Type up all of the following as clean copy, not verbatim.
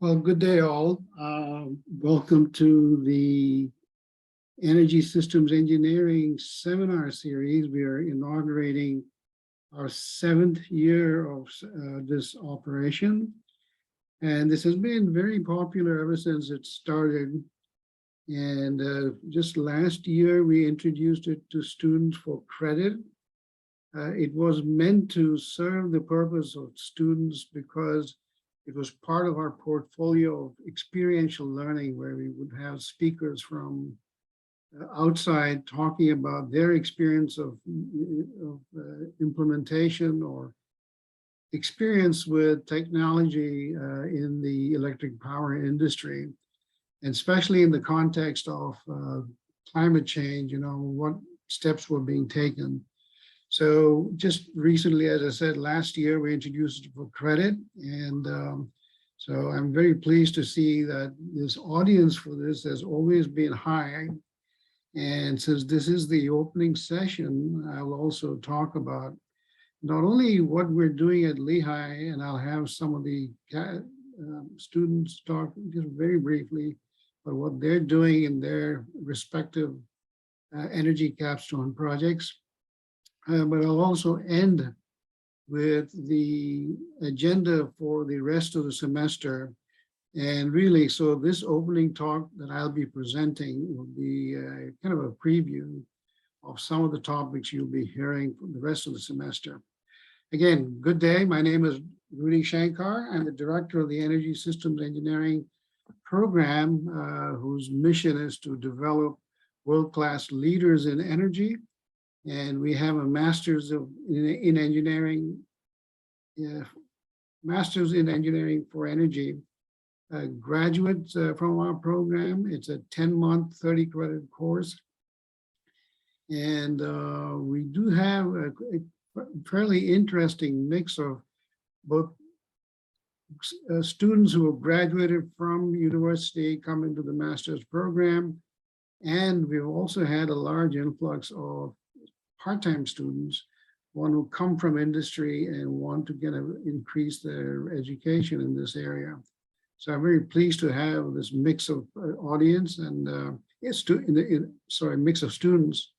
Well, good day all. Welcome to the Energy Systems Engineering Seminar Series. We are inaugurating our 7th year of this operation. And this has been very popular ever since it started. And just last year, we introduced it to students for credit. It was meant to serve the purpose of students because it was part of our portfolio of experiential learning, where we would have speakers from outside talking about their experience of implementation or experience with technology in the electric power industry, and especially in the context of climate change, what steps were being taken. So just recently, as I said, last year, we introduced it for credit. And so I'm very pleased to see that this audience for this has always been high. And since this is the opening session, I'll also talk about not only what we're doing at Lehigh, and I'll have some of the students talk just very briefly, but what they're doing in their respective energy capstone projects. But I'll also end with the agenda for the rest of the semester. And really, so this opening talk that I'll be presenting will be kind of a preview of some of the topics you'll be hearing for the rest of the semester. Again, good day. My name is Rudy Shankar. I'm the director of the Energy Systems Engineering program, whose mission is to develop world-class leaders in energy. And we have a master's in engineering, master's in engineering for energy graduates from our program. It's a 10-month, 30-credit course. And we do have a fairly interesting mix of both students who have graduated from university come into the master's program. And we've also had a large influx of part-time students, one who come from industry and want to increase their education in this area. So I'm very pleased to have this mix of audience and mix of students.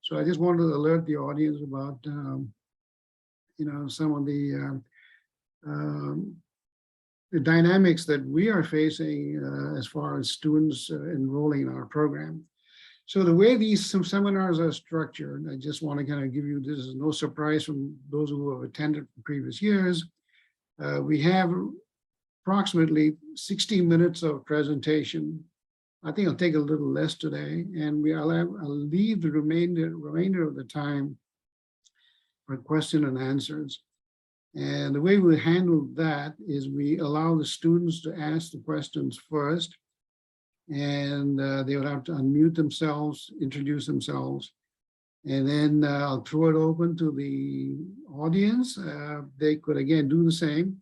So I just wanted to alert the audience about some of the dynamics that we are facing as far as students enrolling in our program. So the way these seminars are structured, I just want to kind of give you, this is no surprise from those who have attended from previous years. We have approximately 60 minutes of presentation. I think I'll take a little less today, and I'll leave the remainder of the time for question and answers. And the way we handle that is we allow the students to ask the questions first, and they would have to unmute themselves, introduce themselves, and then I'll throw it open to the audience. They could again do the same,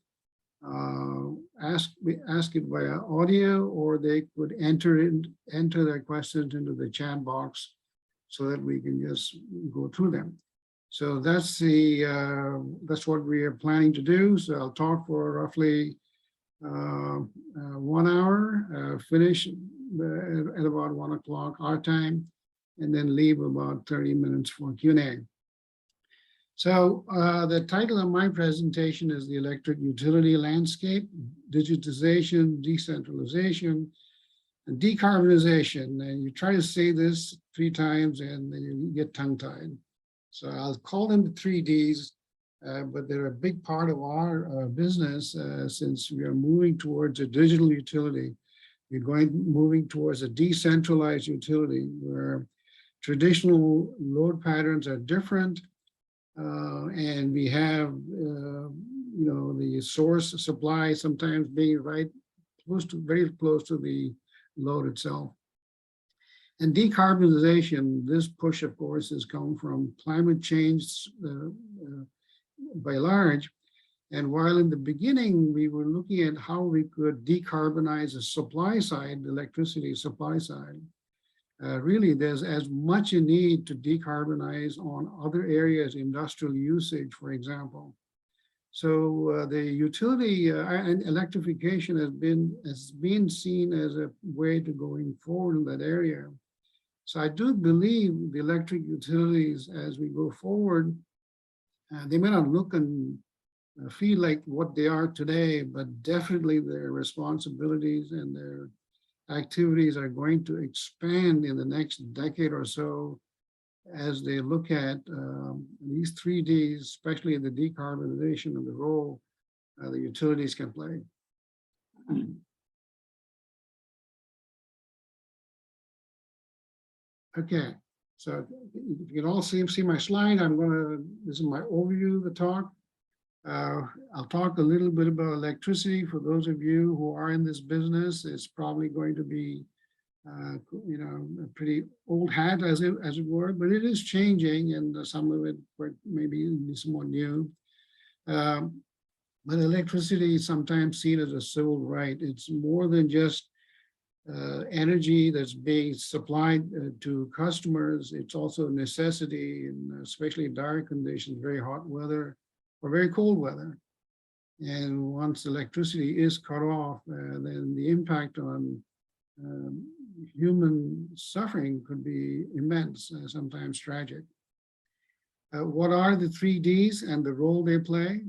ask it via audio, or they could enter their questions into the chat box so that we can just go through them. So that's what we are planning to do. So I'll talk for roughly 1 hour, finish at about 1 o'clock our time, and then leave about 30 minutes for Q&A. So the title of my presentation is The Electric Utility Landscape, Digitization, Decentralization, and Decarbonization. And you try to say this 3 times and then you get tongue-tied. So I'll call them the 3 Ds. But they're a big part of our business since we are moving towards a digital utility. We're moving towards a decentralized utility where traditional load patterns are different, and we have the source supply sometimes being very close to the load itself. And decarbonization, this push, of course, has come from climate change by large. And while in the beginning, we were looking at how we could decarbonize the supply side, the electricity supply side, really there's as much a need to decarbonize on other areas, industrial usage, for example. So the utility and electrification has been seen as a way to going forward in that area. So I do believe the electric utilities, as we go forward, they may not look and feel like what they are today, but definitely their responsibilities and their activities are going to expand in the next decade or so as they look at these 3 Ds, especially the decarbonization and the role the utilities can play. Okay, so if you can all see my slide, this is my overview of the talk. I'll talk a little bit about electricity. For those of you who are in this business, it's probably going to be a pretty old hat, as it were, but it is changing, and some of it maybe somewhat new. But electricity is sometimes seen as a civil right. It's more than just energy that's being supplied to customers. It's also a necessity, and especially in dire conditions, very hot weather or very cold weather. And once electricity is cut off, then the impact on human suffering could be immense, sometimes tragic. What are the 3 Ds and the role they play?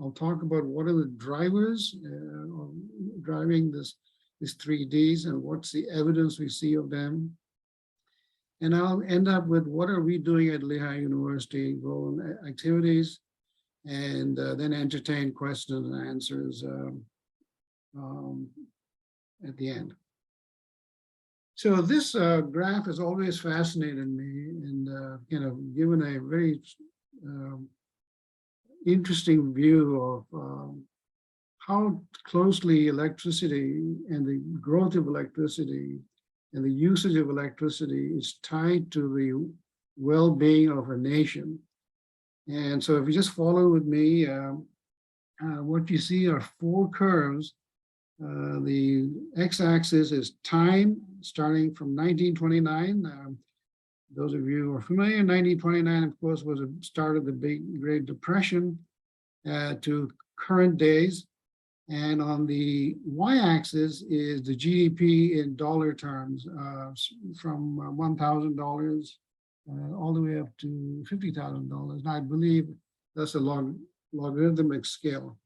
I'll talk about what are the drivers driving these 3 Ds and what's the evidence we see of them. And I'll end up with what are we doing at Lehigh University, role and activities, and then entertain questions and answers at the end. So this graph has always fascinated me, and given a very interesting view of how closely electricity and the growth of electricity and the usage of electricity is tied to the well-being of a nation. And so if you just follow with me, what you see are 4 curves. The x-axis is time, starting from 1929. Those of you who are familiar, 1929, of course, was the start of the Great Depression to current days. And on the y-axis is the GDP in dollar terms, from $1,000 all the way up to $50,000. And I believe that's a logarithmic scale.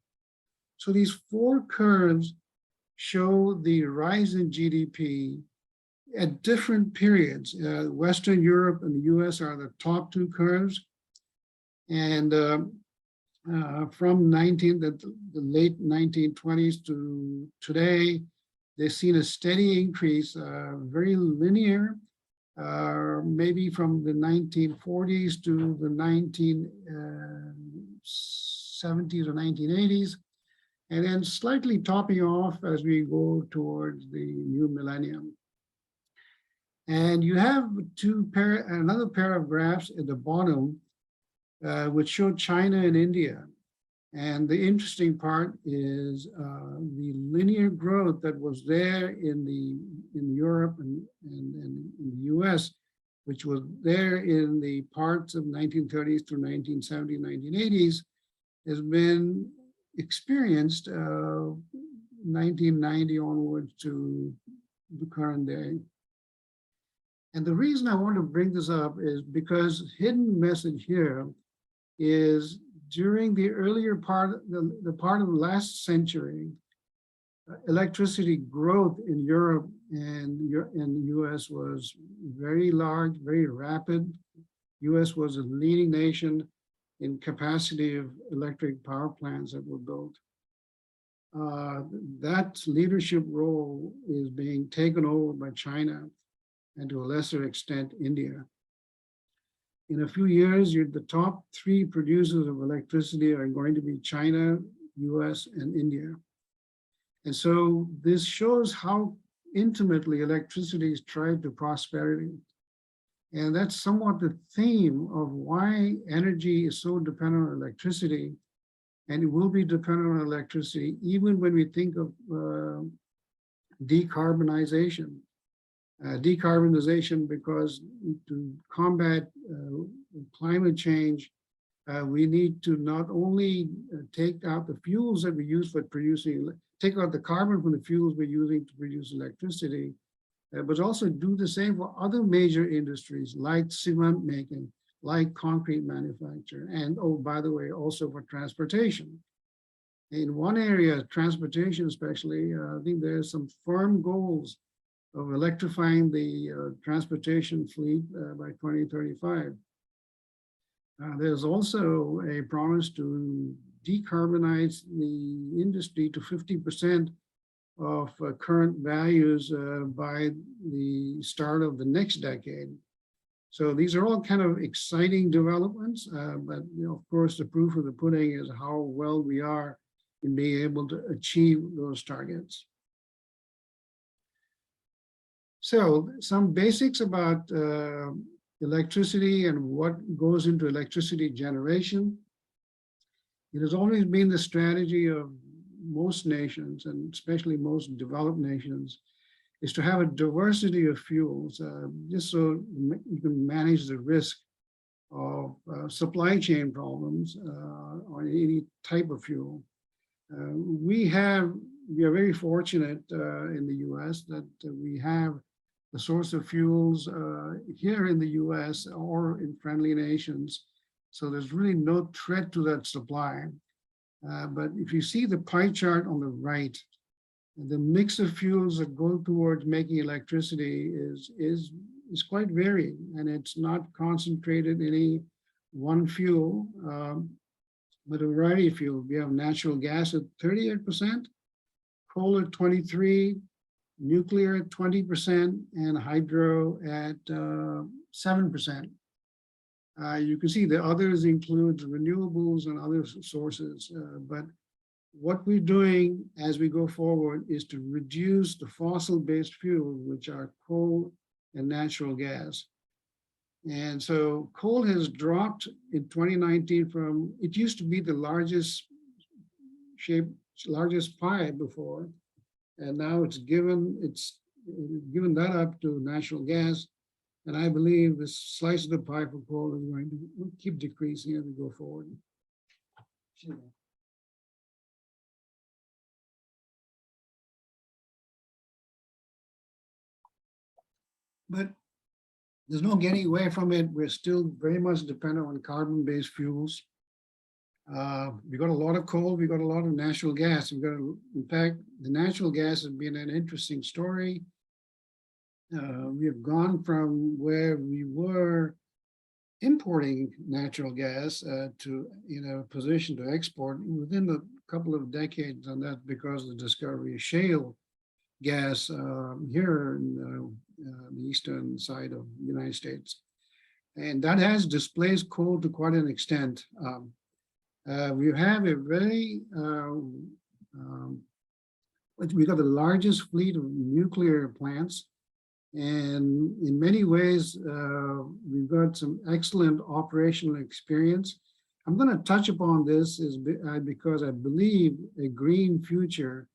So these 4 curves show the rise in GDP at different periods. Western Europe and the US are the top 2 curves. And from the late 1920s to today, they've seen a steady increase, very linear, maybe from the 1940s to the 1970s or 1980s. And then slightly topping off as we go towards the new millennium. And you have another pair of graphs at the bottom, which show China and India. And the interesting part is the linear growth that was there in Europe and in the US, which was there in the parts of 1930s through 1970s, 1980s, has been experienced 1990 onwards to the current day. And the reason I want to bring this up is because hidden message here is during the earlier part, the part of the last century, electricity growth in Europe and the US was very large, very rapid. US was a leading nation in capacity of electric power plants that were built. That leadership role is being taken over by China and to a lesser extent, India. In a few years, the top 3 producers of electricity are going to be China, US, and India. And so this shows how intimately electricity is tied to prosperity. And that's somewhat the theme of why energy is so dependent on electricity, and it will be dependent on electricity even when we think of decarbonization. Decarbonization because to combat climate change, We need to not only take out the fuels that we use for producing, take out the carbon from the fuels we're using to produce electricity, but also do the same for other major industries like cement making, like concrete manufacture, and oh, by the way, also for transportation. In one area, transportation especially, I think there's some firm goals of electrifying the transportation fleet by 2035. There's also a promise to decarbonize the industry to 50% of current values by the start of the next decade. So these are all kind of exciting developments, but of course, the proof of the pudding is how well we are in being able to achieve those targets. So some basics about electricity and what goes into electricity generation. It has always been the strategy of most nations, and especially most developed nations, is to have a diversity of fuels, just so you can manage the risk of supply chain problems on any type of fuel. We are very fortunate in the US that we have the source of fuels here in the US or in friendly nations. So there's really no threat to that supply. But if you see the pie chart on the right, the mix of fuels that go towards making electricity is quite varied, and it's not concentrated in any one fuel, but a variety of fuels. We have natural gas at 38%, coal at 23%, nuclear at 20%, and hydro at 7%. You can see the others include renewables and other sources, but what we're doing as we go forward is to reduce the fossil-based fuels, which are coal and natural gas. And so coal has dropped in 2019 from, it used to be the largest pie before, and now it's given that up to natural gas. And I believe this slice of the pie for coal is going to keep decreasing as we go forward. But there's no getting away from it. We're still very much dependent on carbon-based fuels. We got a lot of coal, we got a lot of natural gas. In fact, the natural gas has been an interesting story. We have gone from where we were importing natural gas to a position to export within a couple of decades, and that's because of the discovery of shale gas here in the eastern side of the United States. And that has displaced coal to quite an extent. We have a very, we got the largest fleet of nuclear plants. And in many ways, we've got some excellent operational experience. I'm going to touch upon this because I believe a green future,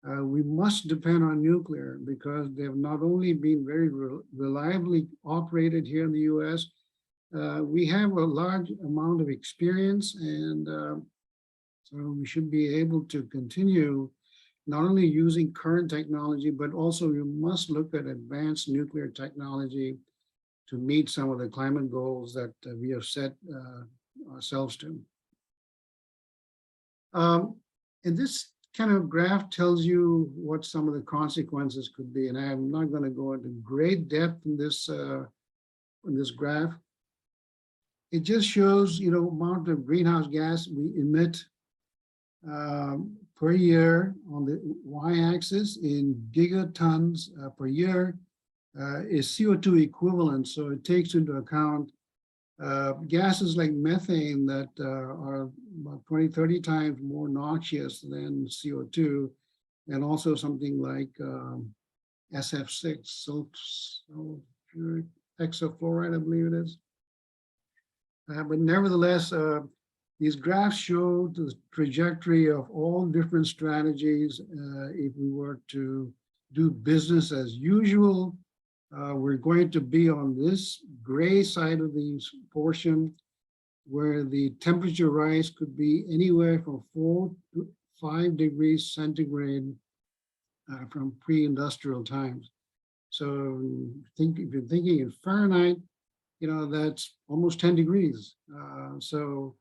we must depend on nuclear because they've not only been very reliably operated here in the US, we have a large amount of experience, and so we should be able to continue not only using current technology, but also you must look at advanced nuclear technology to meet some of the climate goals that we have set ourselves to. And this kind of graph tells you what some of the consequences could be. And I'm not going to go into great depth in this graph. It just shows, amount of greenhouse gas we emit per year on the y-axis in gigatons per year is CO2 equivalent. So it takes into account gases like methane that are about 20, 30 times more noxious than CO2, and also something like SF6, sulfuric hexafluoride, I believe it is. But nevertheless, these graphs show the trajectory of all different strategies. If we were to do business as usual, we're going to be on this gray side of the portion. where the temperature rise could be anywhere from 4 to 5 degrees centigrade from pre-industrial times. So if you're thinking in Fahrenheit, that's almost 10 degrees. The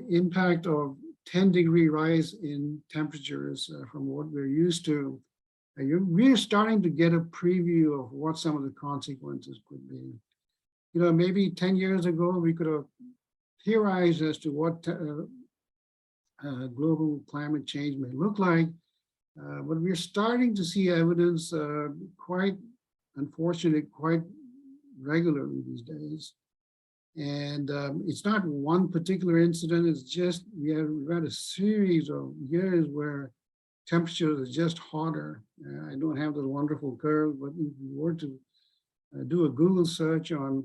impact of 10-degree rise in temperatures from what we're used to, we're starting to get a preview of what some of the consequences could be. Maybe 10 years ago, we could have theorized as to what global climate change may look like, but we're starting to see evidence quite unfortunate, quite regularly these days. And it's not one particular incident, it's just we've had a series of years where temperatures are just hotter. I don't have the wonderful curve, but if you were to do a Google search on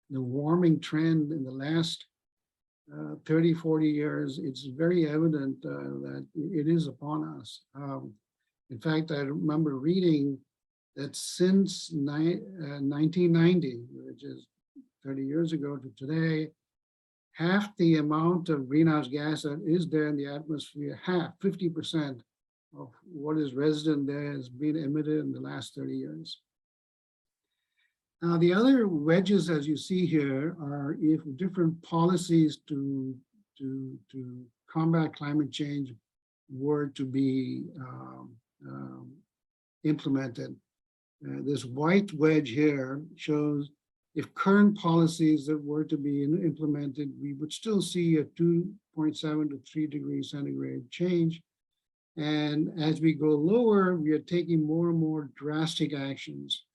the warming trend in the last 30, 40 years, it's very evident that it is upon us. In fact, I remember reading that since 1990, which is 30 years ago to today, half the amount of greenhouse gas that is there in the atmosphere, 50% of what is resident there has been emitted in the last 30 years. Now, the other wedges, as you see here, are if different policies to combat climate change were to be implemented. This white wedge here shows if current policies that were to be implemented, we would still see a 2.7 to 3 degrees centigrade change. And as we go lower, we are taking more and more drastic actions.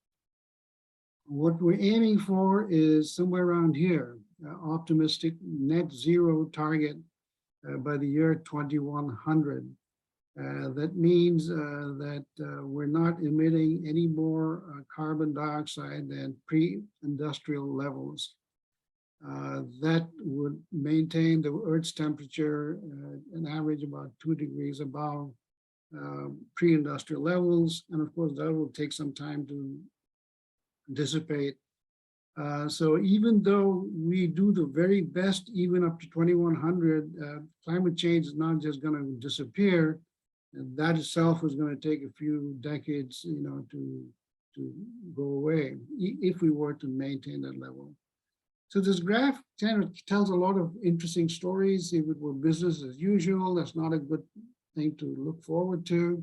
What we're aiming for is somewhere around here, optimistic net zero target by the year 2100. That means that we're not emitting any more carbon dioxide than pre-industrial levels. That would maintain the Earth's temperature an average about 2 degrees above pre-industrial levels. And of course, that will take some time to dissipate. So even though we do the very best, even up to 2100, climate change is not just going to disappear. And that itself is going to take a few decades, to go away if we were to maintain that level. So this graph kind of tells a lot of interesting stories. If it were business as usual, that's not a good thing to look forward to.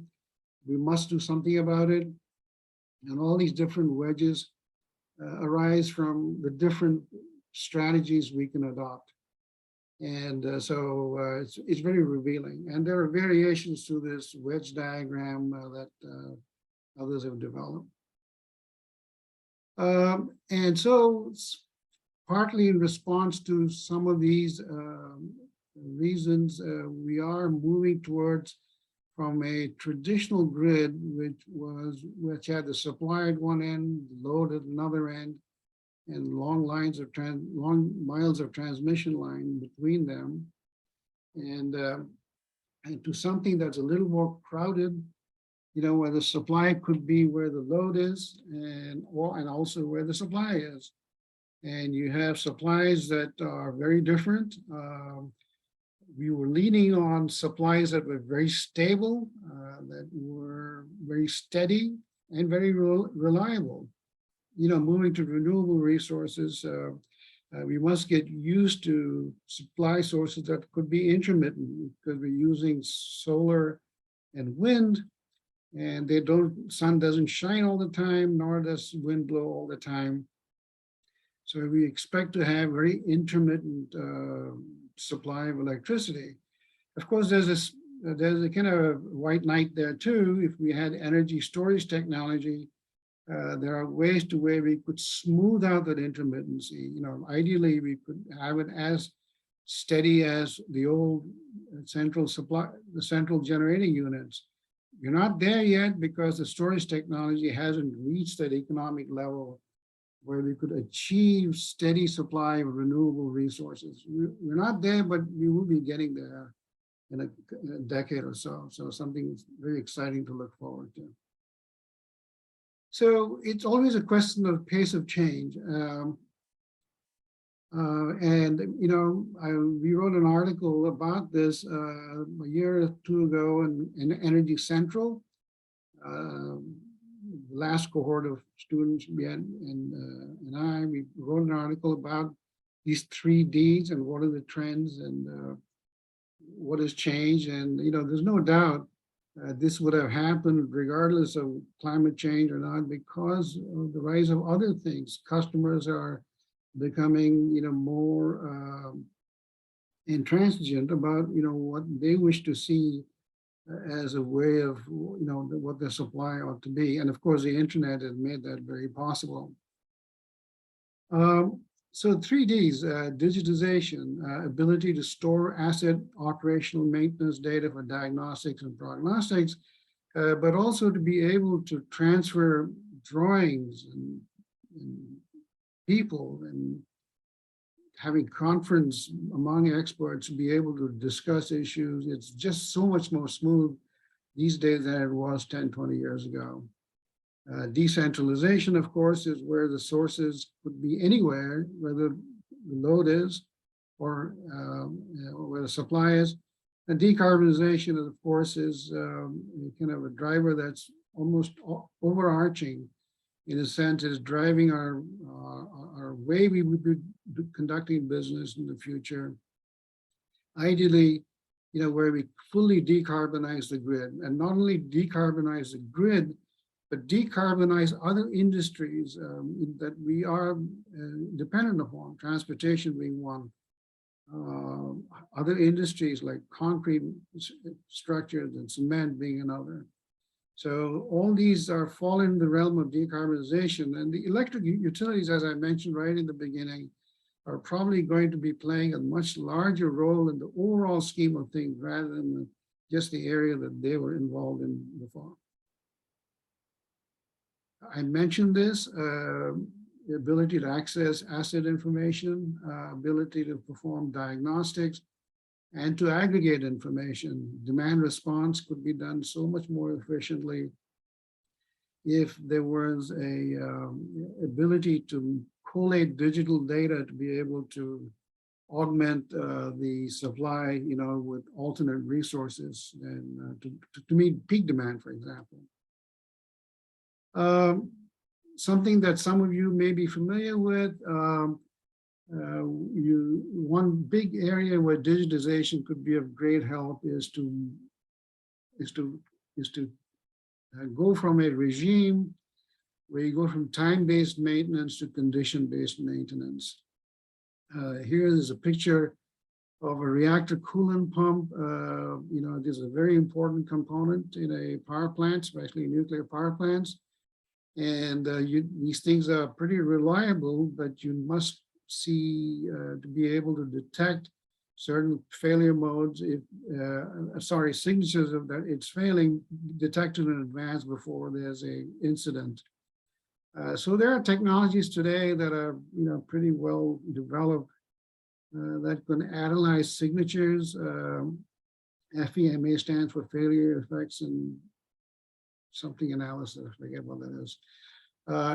We must do something about it. And all these different wedges arise from the different strategies we can adopt. And it's very revealing. And there are variations to this wedge diagram that others have developed. And so partly in response to some of these reasons, we are moving towards from a traditional grid, which had the supply at one end, load at another end, and long miles of transmission line between them, and to something that's a little more crowded, where the supply could be where the load is, and also where the supply is. And you have supplies that are very different. We were leaning on supplies that were very stable, that were very steady and very reliable. Moving to renewable resources, we must get used to supply sources that could be intermittent because we're using solar and wind, and sun doesn't shine all the time, nor does wind blow all the time. So we expect to have very intermittent supply of electricity. Of course, there's a kind of white knight there too. If we had energy storage technology, there are ways to where we could smooth out that intermittency. Ideally, we could have it as steady as the old central generating units. You're not there yet because the storage technology hasn't reached that economic level where we could achieve steady supply of renewable resources. We're not there, but we will be getting there in a decade or so. So something very exciting to look forward to. So it's always a question of pace of change. And we wrote an article about this a year or two ago in Energy Central. The last cohort of students, and I, we wrote an article about these 3 Ds and what are the trends and what has changed. And there's no doubt this would have happened regardless of climate change or not, because of the rise of other things. Customers are becoming more intransigent about what they wish to see as a way of what their supply ought to be. And of course the internet has made that very possible. So 3 Ds, digitization, ability to store asset operational maintenance data for diagnostics and prognostics, but also to be able to transfer drawings and people and having conference among experts to be able to discuss issues. It's just so much more smooth these days than it was 10, 20 years ago. Decentralization, of course, is where the sources could be anywhere, where the load is or where the supply is. And decarbonization, of course, is kind of a driver that's almost overarching, in a sense, is driving our way we would be conducting business in the future. Ideally, where we fully decarbonize the grid, and not only decarbonize the grid, but decarbonize other industries that we are dependent upon, transportation being one, other industries like concrete structures and cement being another. So all these fall in the realm of decarbonization, and the electric utilities, as I mentioned right in the beginning, are probably going to be playing a much larger role in the overall scheme of things rather than just the area that they were involved in before. I mentioned this, the ability to access asset information, ability to perform diagnostics, and to aggregate information. Demand response could be done so much more efficiently if there was a ability to collate digital data to be able to augment the supply, with alternate resources and to meet peak demand, for example. Something that some of you may be familiar with, one big area where digitization could be of great help is to go from a regime where you go from time-based maintenance to condition-based maintenance. Here is a picture of a reactor coolant pump. It is a very important component in a power plant, especially nuclear power plants. And these things are pretty reliable, but you must see to be able to detect certain failure modes, signatures of that it's failing, detected in advance before there's an incident. So there are technologies today that are pretty well developed that can analyze signatures. FEMA stands for failure effects and something analysis, I forget what that is.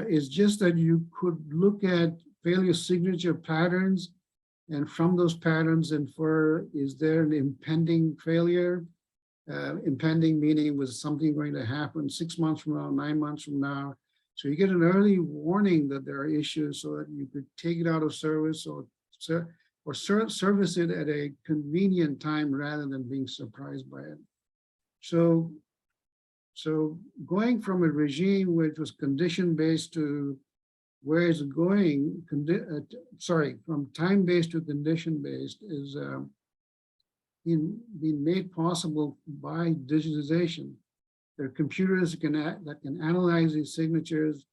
It's just that you could look at failure signature patterns, and from those patterns infer, is there an impending failure? Impending meaning, was something going to happen 6 months from now, 9 months from now? So you get an early warning that there are issues so that you could take it out of service or service it at a convenient time rather than being surprised by it. So going from a regime which was condition-based to where it's going, from time-based to condition-based is being made possible by digitization. There are computers that can analyze these signatures,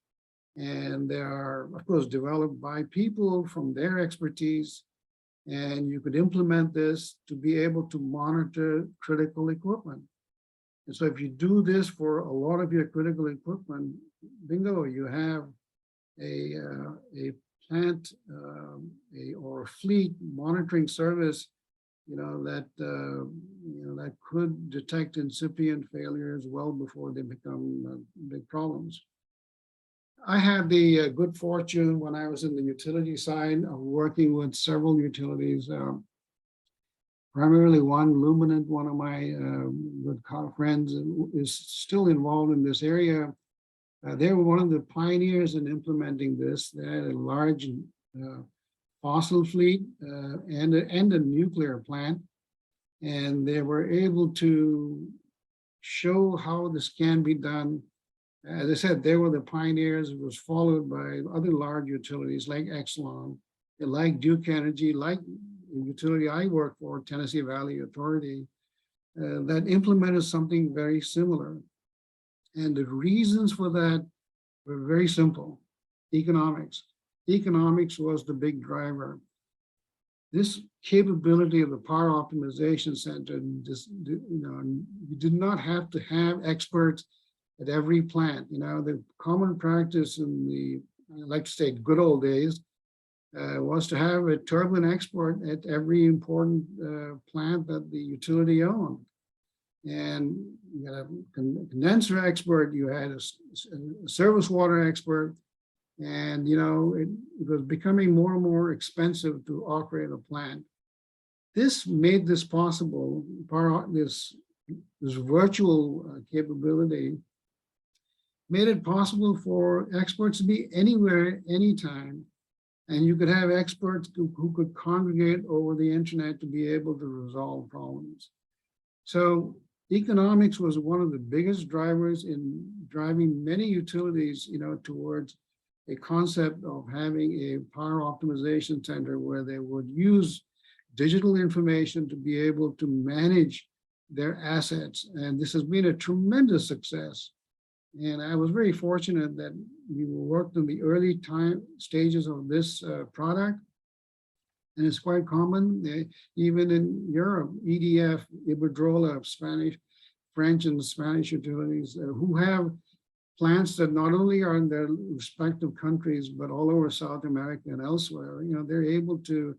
and they are, of course, developed by people from their expertise. And you could implement this to be able to monitor critical equipment. And so if you do this for a lot of your critical equipment, bingo, you have a plant or a fleet monitoring service, that could detect incipient failures well before they become big problems. I had the good fortune when I was in the utility side of working with several utilities, primarily one, Luminant, one of my good friends is still involved in this area. They were one of the pioneers in implementing this. They had a large fossil fleet and a nuclear plant, and they were able to show how this can be done. As I said, they were the pioneers. It was followed by other large utilities like Exelon, like Duke Energy, like the utility I work for, Tennessee Valley Authority, that implemented something very similar. And the reasons for that were very simple. Economics. Economics was the big driver. This capability of the Power Optimization Center, you did not have to have experts at every plant. The common practice in the, I like to say, good old days, was to have a turbine expert at every important plant that the utility owned. And you had a condenser expert, you had a surface water expert, and it was becoming more and more expensive to operate a plant. This made this possible. This virtual capability made it possible for experts to be anywhere, anytime. And you could have experts who could congregate over the internet to be able to resolve problems. So economics was one of the biggest drivers in driving many utilities, towards a concept of having a power optimization center where they would use digital information to be able to manage their assets. And this has been a tremendous success. And I was very fortunate that we worked in the early stages of this product. And it's quite common, even in Europe, EDF, Iberdrola, French and Spanish utilities who have plants that not only are in their respective countries, but all over South America and elsewhere. They're able to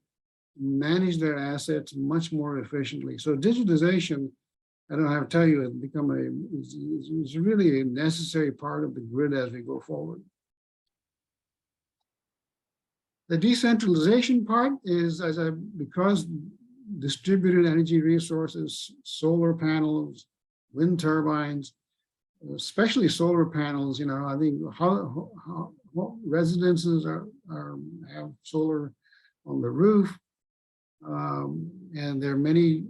manage their assets much more efficiently. So digitization, I don't have to tell you, has become is really a necessary part of the grid as we go forward. The decentralization part is because distributed energy resources, solar panels, wind turbines, especially solar panels, I think what residences have solar on the roof, and there are many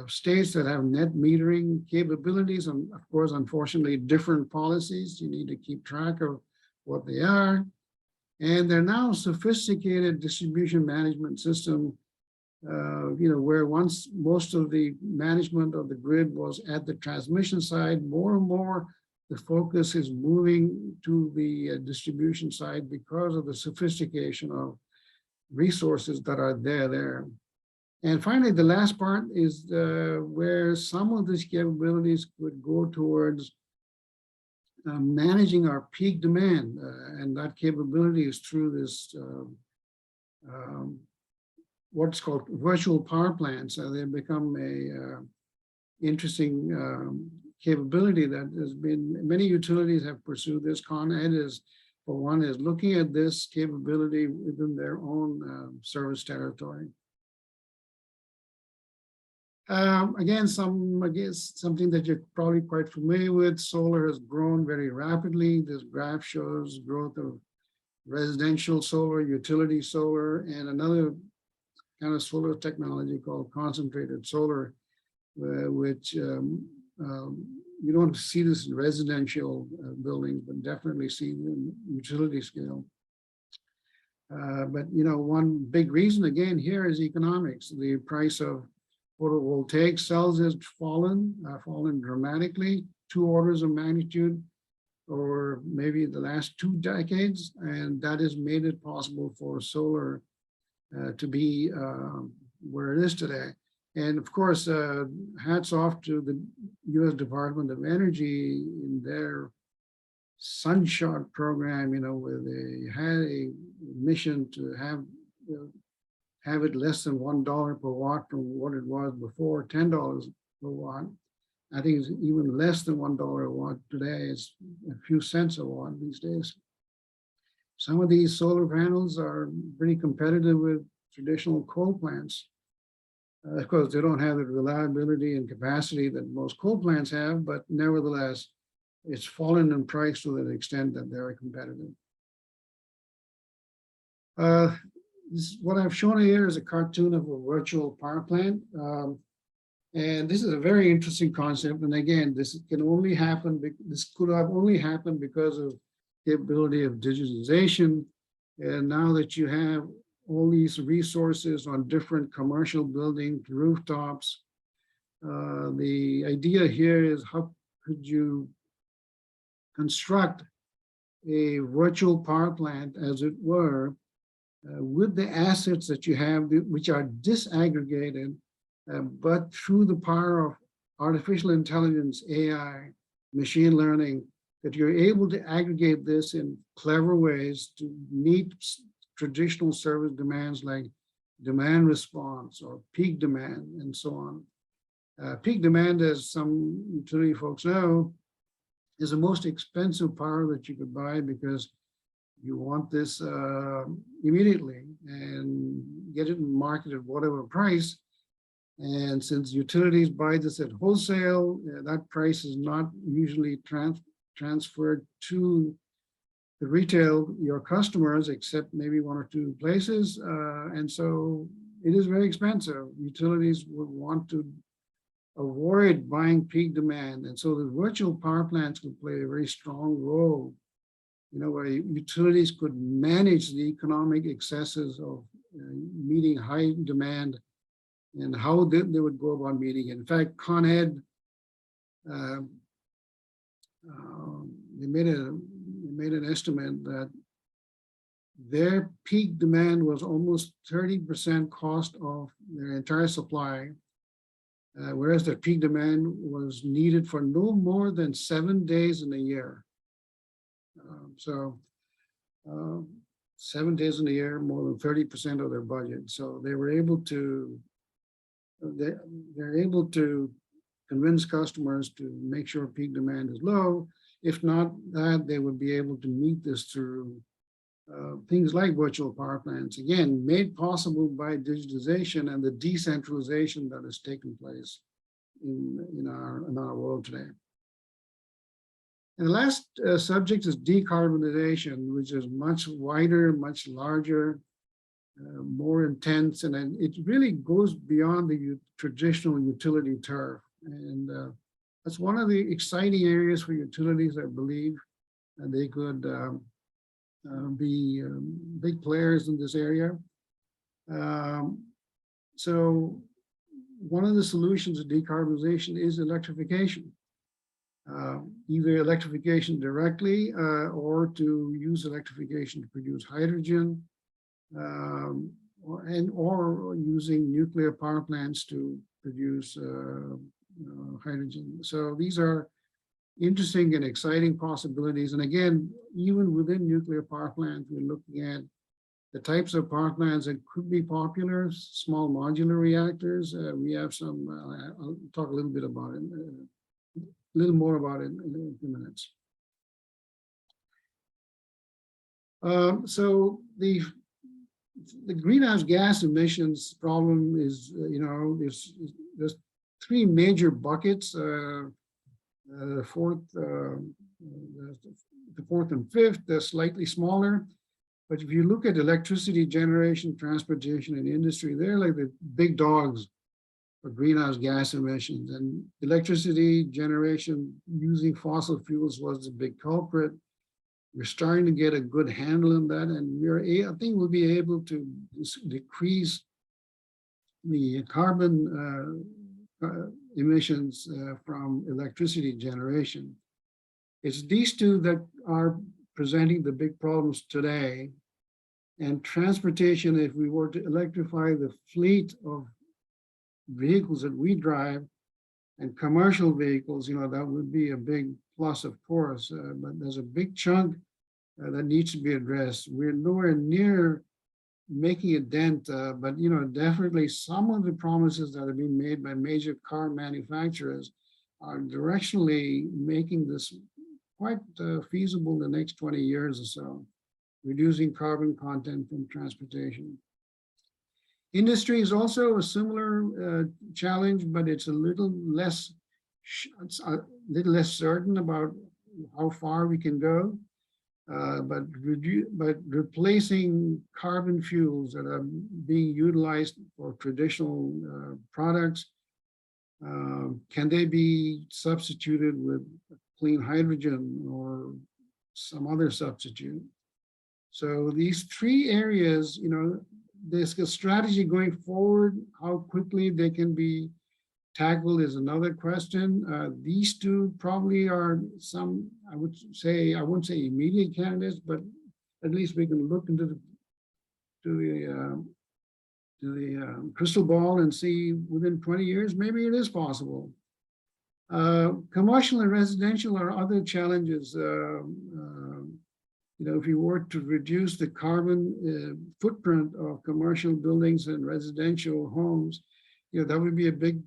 states that have net metering capabilities, and of course, unfortunately, different policies. You need to keep track of what they are. And they're now sophisticated distribution management system, where once most of the management of the grid was at the transmission side, more and more the focus is moving to the distribution side because of the sophistication of resources that are there. And finally, the last part is where some of these capabilities could go towards managing our peak demand. And that capability is through this, what's called virtual power plants. They've become a interesting capability that has been, many utilities have pursued this. Con Ed is, for one, is looking at this capability within their own service territory. Again, something that you're probably quite familiar with. Solar has grown very rapidly. This graph shows growth of residential solar, utility solar, and another kind of solar technology called concentrated solar, which you don't see this in residential buildings, but definitely see in utility scale. But one big reason again here is economics. The price of photovoltaic cells has fallen dramatically, 2 orders of magnitude, or maybe the last 2 decades, and that has made it possible for solar to be where it is today. And of course, hats off to the U.S. Department of Energy in their Sunshot program, where they had a mission to have it less than $1 per watt from what it was before, $10 per watt. I think it's even less than $1 a watt today. It's a few cents a watt these days. Some of these solar panels are pretty competitive with traditional coal plants. Of course, they don't have the reliability and capacity that most coal plants have, but nevertheless, it's fallen in price to the extent that they're competitive. What I've shown here is a cartoon of a virtual power plant. And this is a very interesting concept. And again, this can only happen, this could have only happened because of the ability of digitization. And now that you have all these resources on different commercial buildings, rooftops, the idea here is how could you construct a virtual power plant, as it were, with the assets that you have, which are disaggregated, but through the power of artificial intelligence, AI, machine learning, that you're able to aggregate this in clever ways to meet traditional service demands like demand response or peak demand and so on. Peak demand, as some utility folks know, is the most expensive power that you could buy because you want this immediately and get it marketed at whatever price. And since utilities buy this at wholesale, that price is not usually transferred to the retail, your customers, except maybe one or two places. And so it is very expensive. Utilities would want to avoid buying peak demand. And so the virtual power plants would play a very strong role, where utilities could manage the economic excesses of meeting high demand and how they would go about meeting it. In fact, Con Ed, they made an estimate that their peak demand was almost 30% cost of their entire supply, whereas their peak demand was needed for no more than 7 days in a year. 7 days in a year, more than 30% of their budget. So they were able to, they're able to convince customers to make sure peak demand is low. If not that, they would be able to meet this through things like virtual power plants, again, made possible by digitization and the decentralization that has taken place in our world today. And the last subject is decarbonization, which is much wider, much larger, more intense, and it really goes beyond the traditional utility turf. And that's one of the exciting areas for utilities, I believe, and they could be big players in this area. So one of the solutions to decarbonization is electrification. Either electrification directly or to use electrification to produce hydrogen, or using nuclear power plants to produce hydrogen. So these are interesting and exciting possibilities. And again, even within nuclear power plants, we're looking at the types of power plants that could be popular, small modular reactors. We have some, I'll talk a little bit about it, a little more about it in a few minutes. So the greenhouse gas emissions problem is, there's three major buckets. The fourth and fifth, they're slightly smaller. But if you look at electricity generation, transportation, and industry, they're like the big dogs for greenhouse gas emissions. And electricity generation using fossil fuels was the big culprit. We're starting to get a good handle on that, and I think we'll be able to decrease the carbon emissions from electricity generation. It's these two that are presenting the big problems today. And transportation, if we were to electrify the fleet of vehicles that we drive and commercial vehicles, that would be a big plus, of course, but there's a big chunk that needs to be addressed. We're nowhere near making a dent, but definitely some of the promises that have been made by major car manufacturers are directionally making this quite feasible in the next 20 years or so. reducing carbon content from transportation. Industry is also a similar challenge, but it's a little less certain about how far we can go. But replacing carbon fuels that are being utilized for traditional products, can they be substituted with clean hydrogen or some other substitute? So these three areas, there's a strategy going forward. How quickly they can be tackled is another question. These two probably are some, I wouldn't say immediate candidates, but at least we can look into the crystal ball and see within 20 years, maybe it is possible. Commercial and residential are other challenges. If you were to reduce the carbon footprint of commercial buildings and residential homes, that would be a big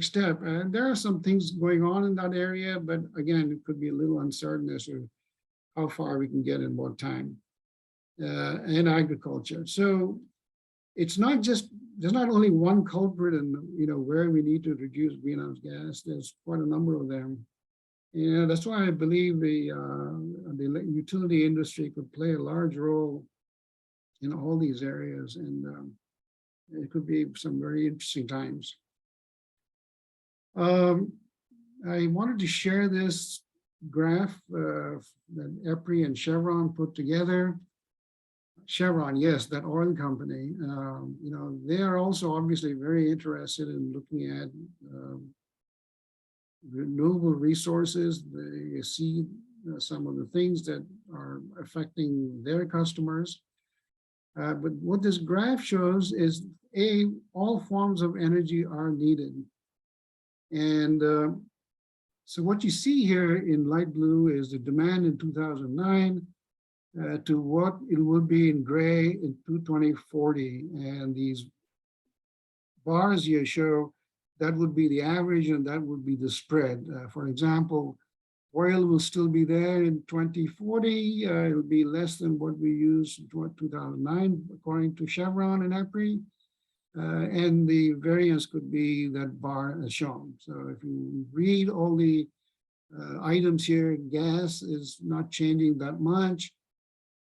step. And there are some things going on in that area, but again, it could be a little uncertain as to how far we can get in what time. And agriculture. So it's not just, there's not only one culprit in, where we need to reduce greenhouse gas. There's quite a number of them. That's why I believe the utility industry could play a large role in all these areas, and it could be some very interesting times. I wanted to share this graph that EPRI and Chevron put together. Chevron, yes, that oil company. They are also obviously very interested in looking at renewable resources. They see some of the things that are affecting their customers. But what this graph shows is, all forms of energy are needed. And so what you see here in light blue is the demand in 2009 to what it will be in gray in 2040. And these bars here show that would be the average and that would be the spread. For example, oil will still be there in 2040. It will be less than what we used in 2009, according to Chevron and EPRI. And the variance could be that bar as shown. So if you read all the items here, gas is not changing that much.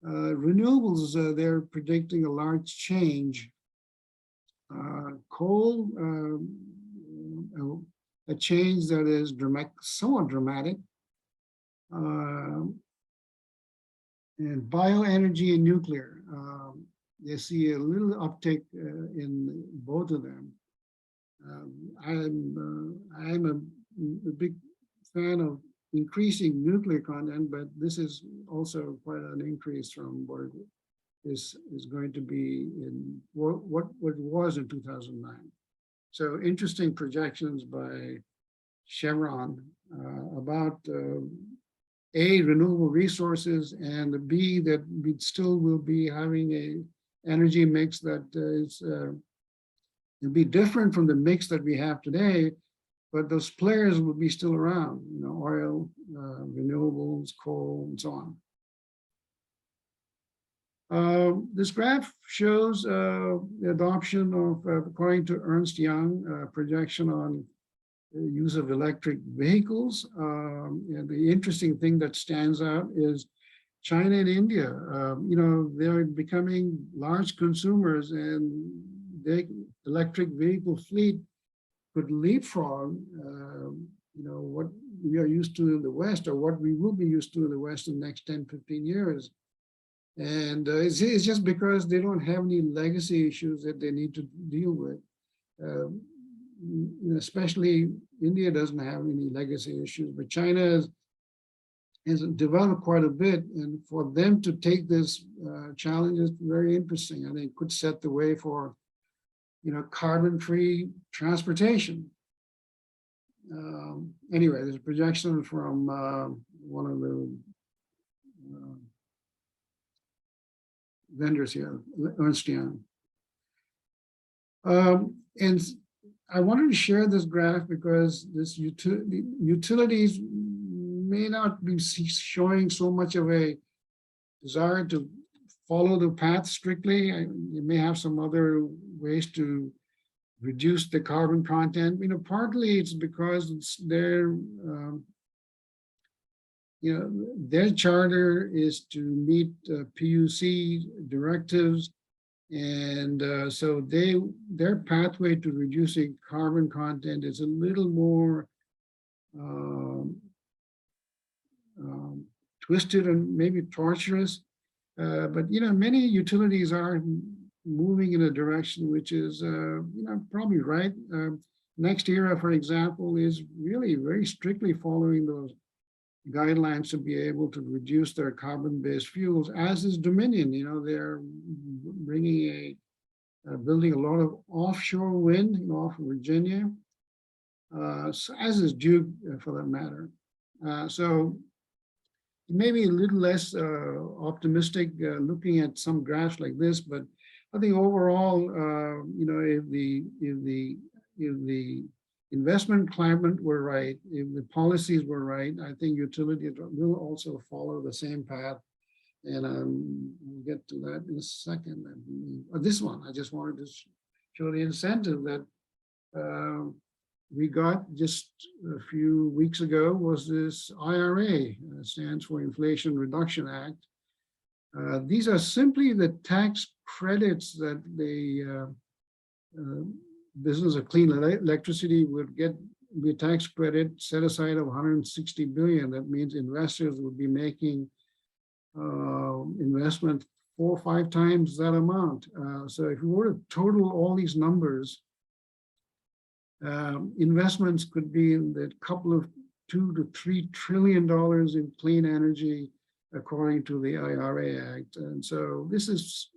Renewables, they're predicting a large change. Coal, a change that is somewhat dramatic. And bioenergy and nuclear, they see a little uptick in both of them. I'm a big fan of increasing nuclear content, but this is also quite an increase from what is going to be in what it was in 2009. So interesting projections by Chevron about A, renewable resources, and the B, that we still will be having a energy mix that is it'll be different from the mix that we have today, but those players will be still around, oil, renewables, coal, and so on. This graph shows the adoption of, according to Ernst Young, projection on the use of electric vehicles. And the interesting thing that stands out is China and India. They're becoming large consumers, and the electric vehicle fleet could leapfrog, what we are used to in the West, or what we will be used to in the West in the next 10, 15 years. And it's just because they don't have any legacy issues that they need to deal with. Especially India doesn't have any legacy issues, but China has developed quite a bit. And for them to take this challenge is very interesting. I think could set the way for, carbon-free transportation. Anyway, there's a projection from one of the vendors here, Ernst Young. And I wanted to share this graph because this utilities may not be showing so much of a desire to follow the path strictly. You may have some other ways to reduce the carbon content. Partly it's because it's their charter is to meet PUC directives, and so their pathway to reducing carbon content is a little more twisted and maybe torturous. But many utilities are moving in a direction which is probably right. NextEra, for example, is really very strictly following those guidelines to be able to reduce their carbon-based fuels, as is Dominion. They're bringing building a lot of offshore wind off of Virginia, as is Duke for that matter. So maybe a little less optimistic looking at some graphs like this, but I think overall, if the investment climate were right, if the policies were right, I think utilities will also follow the same path. And we'll get to that in a second. This one, I just wanted to show the incentive that we got just a few weeks ago was this IRA, stands for Inflation Reduction Act. These are simply the tax credits that the business of clean electricity would get. Be a tax credit set aside of 160 billion. That means investors would be making investment 4 or 5 times that amount. So if you were to total all these numbers, investments could be in the couple of $2 to $3 trillion in clean energy, according to the IRA Act. And so this is,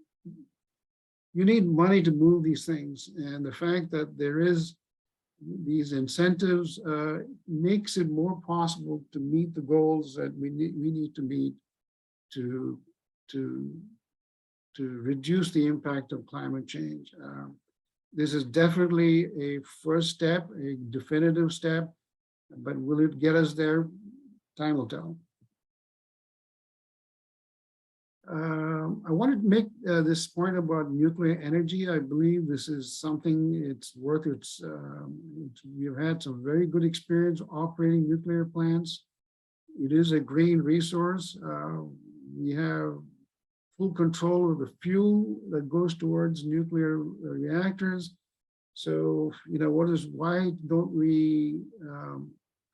you need money to move these things. And the fact that there is these incentives makes it more possible to meet the goals that we need to meet to reduce the impact of climate change. This is definitely a first step, a definitive step, but will it get us there? Time will tell. I wanted to make this point about nuclear energy. I believe this is something it's worth its, we've had some very good experience operating nuclear plants. It is a green resource. We have full control of the fuel that goes towards nuclear reactors. So, why don't we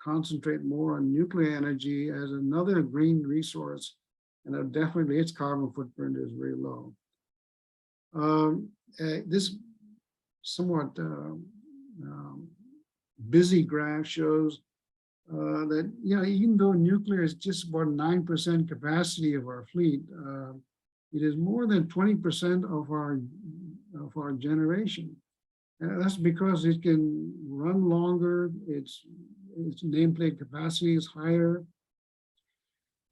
concentrate more on nuclear energy as another green resource? And definitely its carbon footprint is very low. This somewhat busy graph shows that even though nuclear is just about 9% capacity of our fleet, it is more than 20% of our generation. That's because it can run longer. Its nameplate capacity is higher.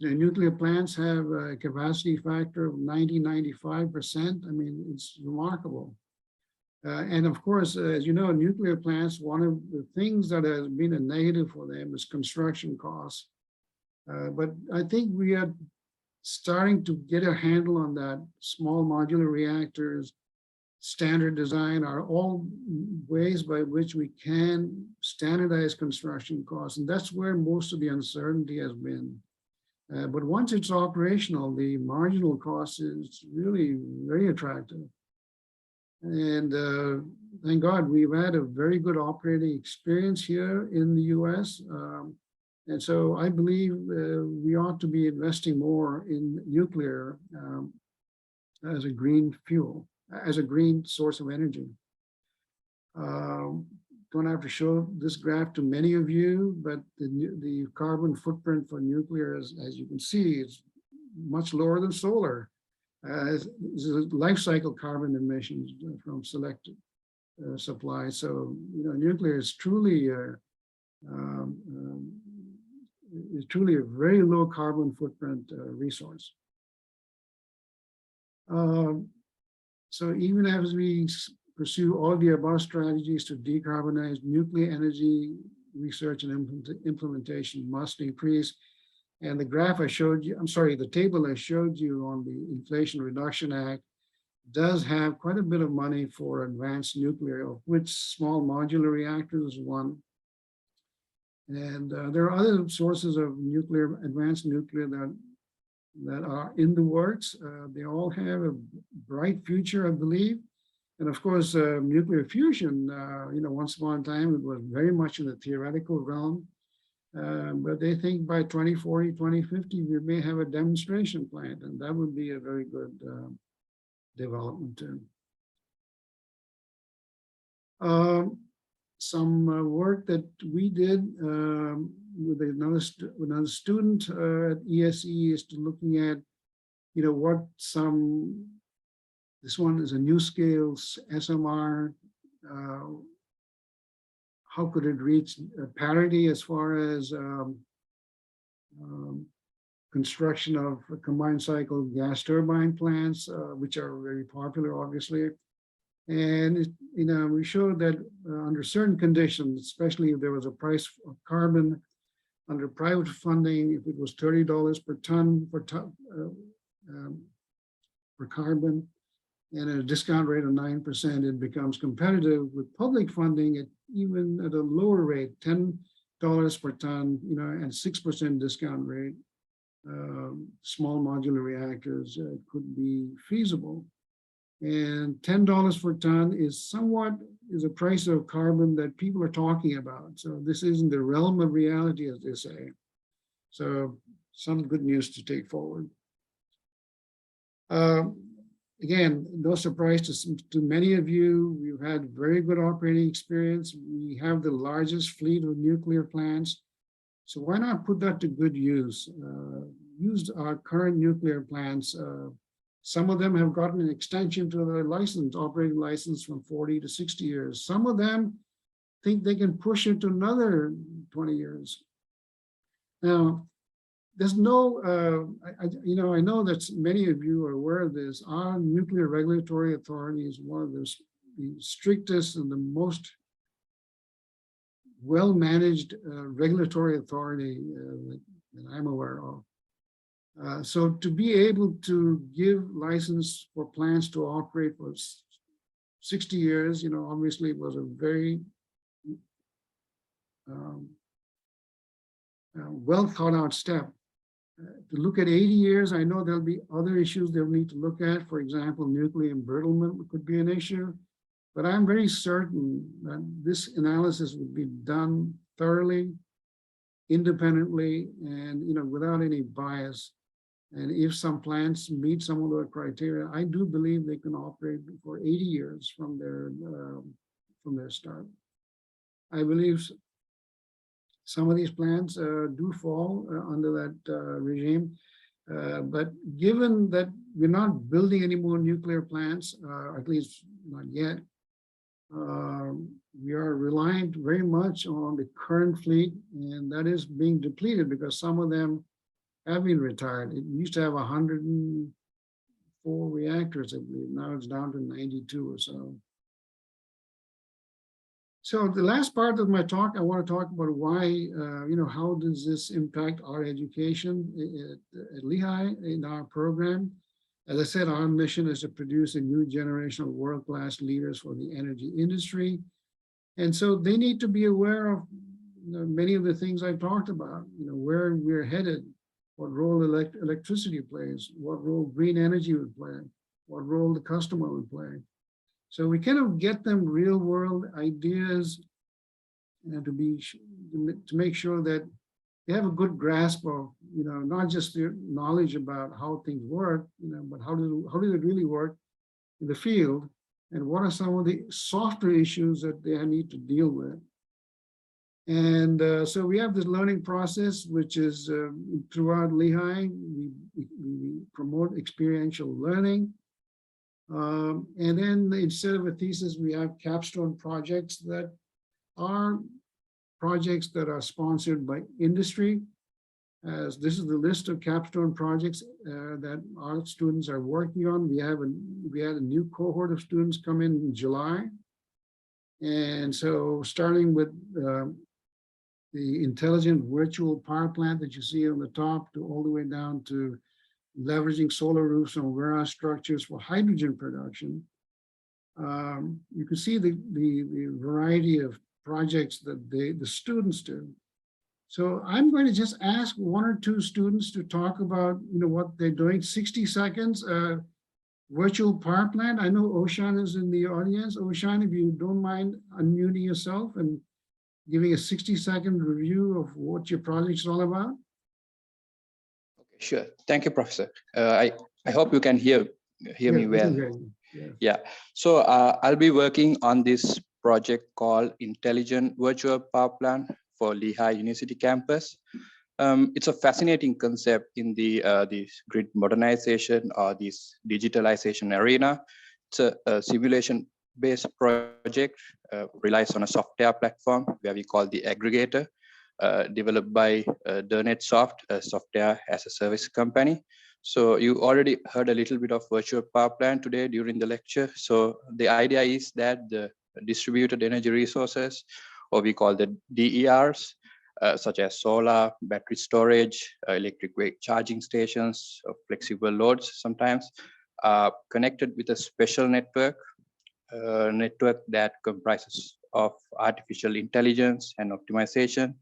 The nuclear plants have a capacity factor of 90–95%. I mean, it's remarkable. And of course, as you know, nuclear plants, one of the things that has been a negative for them is construction costs. But I think we are starting to get a handle on that. Small modular reactors, standard design are all ways by which we can standardize construction costs. And that's where most of the uncertainty has been. But once it's operational, the marginal cost is really very attractive. And thank God we've had a very good operating experience here in the US. And so I believe we ought to be investing more in nuclear as a green fuel, as a green source of energy. Don't have to show this graph to many of you, but the carbon footprint for nuclear, as you can see, is much lower than solar. Life cycle carbon emissions from selected supply. So, nuclear is truly a very low carbon footprint resource. So even as we pursue all the above strategies to decarbonize, nuclear energy research and implementation must increase. And the graph I showed you, I'm sorry, the table I showed you on the Inflation Reduction Act does have quite a bit of money for advanced nuclear, of which small modular reactors is one. And there are other sources of nuclear, advanced nuclear that are in the works. They all have a bright future, I believe. And of course, nuclear fusion, once upon a time, it was very much in the theoretical realm. But they think by 2040, 2050, we may have a demonstration plant, and that would be a very good development too. Some work that we did with another student at ESE is to looking at, what this one is a new scale SMR. How could it reach parity as far as construction of combined cycle gas turbine plants, which are very popular, obviously. And we showed that under certain conditions, especially if there was a price of carbon under private funding, if it was $30 per ton for carbon, and at a discount rate of 9%, it becomes competitive with public funding at even at a lower rate, $10 per ton, and 6% discount rate. Small modular reactors could be feasible. And $10 per ton is a price of carbon that people are talking about. So this is in the realm of reality, as they say. So some good news to take forward. Again, no surprise to many of you, we've had very good operating experience. We have the largest fleet of nuclear plants. So why not put that to good use? Use our current nuclear plants. Some of them have gotten an extension to their license, operating license from 40 to 60 years. Some of them think they can push it to another 20 years. Now, there's no, I know that many of you are aware of this. Our Nuclear Regulatory Authority is one of the strictest and the most well-managed regulatory authority that I'm aware of. So to be able to give license for plants to operate for 60 years, obviously it was a very well thought out step. To look at 80 years, I know there'll be other issues they'll need to look at. For example, nuclear embrittlement could be an issue, but I'm very certain that this analysis would be done thoroughly, independently, and without any bias. And if some plants meet some of the criteria, I do believe they can operate for 80 years from their start. I believe some of these plants do fall under that regime. But given that we're not building any more nuclear plants, at least not yet, we are reliant very much on the current fleet, and that is being depleted because some of them have been retired. It used to have 104 reactors, I believe. Now it's down to 92 or so. So the last part of my talk, I want to talk about why, how does this impact our education at Lehigh in our program? As I said, our mission is to produce a new generation of world-class leaders for the energy industry. And so they need to be aware of many of the things I've talked about, where we're headed, what role electricity plays, what role green energy would play, what role the customer would play. So we kind of get them real world ideas to make sure that they have a good grasp of, not just their knowledge about how things work, but how do they really work in the field, and what are some of the softer issues that they need to deal with. And so we have this learning process, which is throughout Lehigh, we promote experiential learning. And then instead of a thesis, we have capstone projects that are sponsored by industry. As this is the list of capstone projects that our students are working on. We had a new cohort of students come in July. And so starting with the intelligent virtual power plant that you see on the top to all the way down to leveraging solar roofs on warehouse structures for hydrogen production. You can see the variety of projects that the students do. So I'm going to just ask one or two students to talk about, what they're doing. 60 seconds, virtual power plant. I know Oshan is in the audience. Oshan, if you don't mind unmuting yourself and giving a 60-second review of what your project is all about. Okay, sure. Thank you, Professor. I hope you can hear me well. Yeah. So I'll be working on this project called Intelligent Virtual Power Plant for Lehigh University campus. It's a fascinating concept in the grid modernization or this digitalization arena. It's a simulation-based project, relies on a software platform where we call the aggregator, developed by DerNetSoft, a software as a service company. So you already heard a little bit of virtual power plant today during the lecture. So the idea is that the distributed energy resources, or we call the DERs, such as solar, battery storage, electric vehicle charging stations, flexible loads sometimes, are connected with a special network that comprises of artificial intelligence and optimization,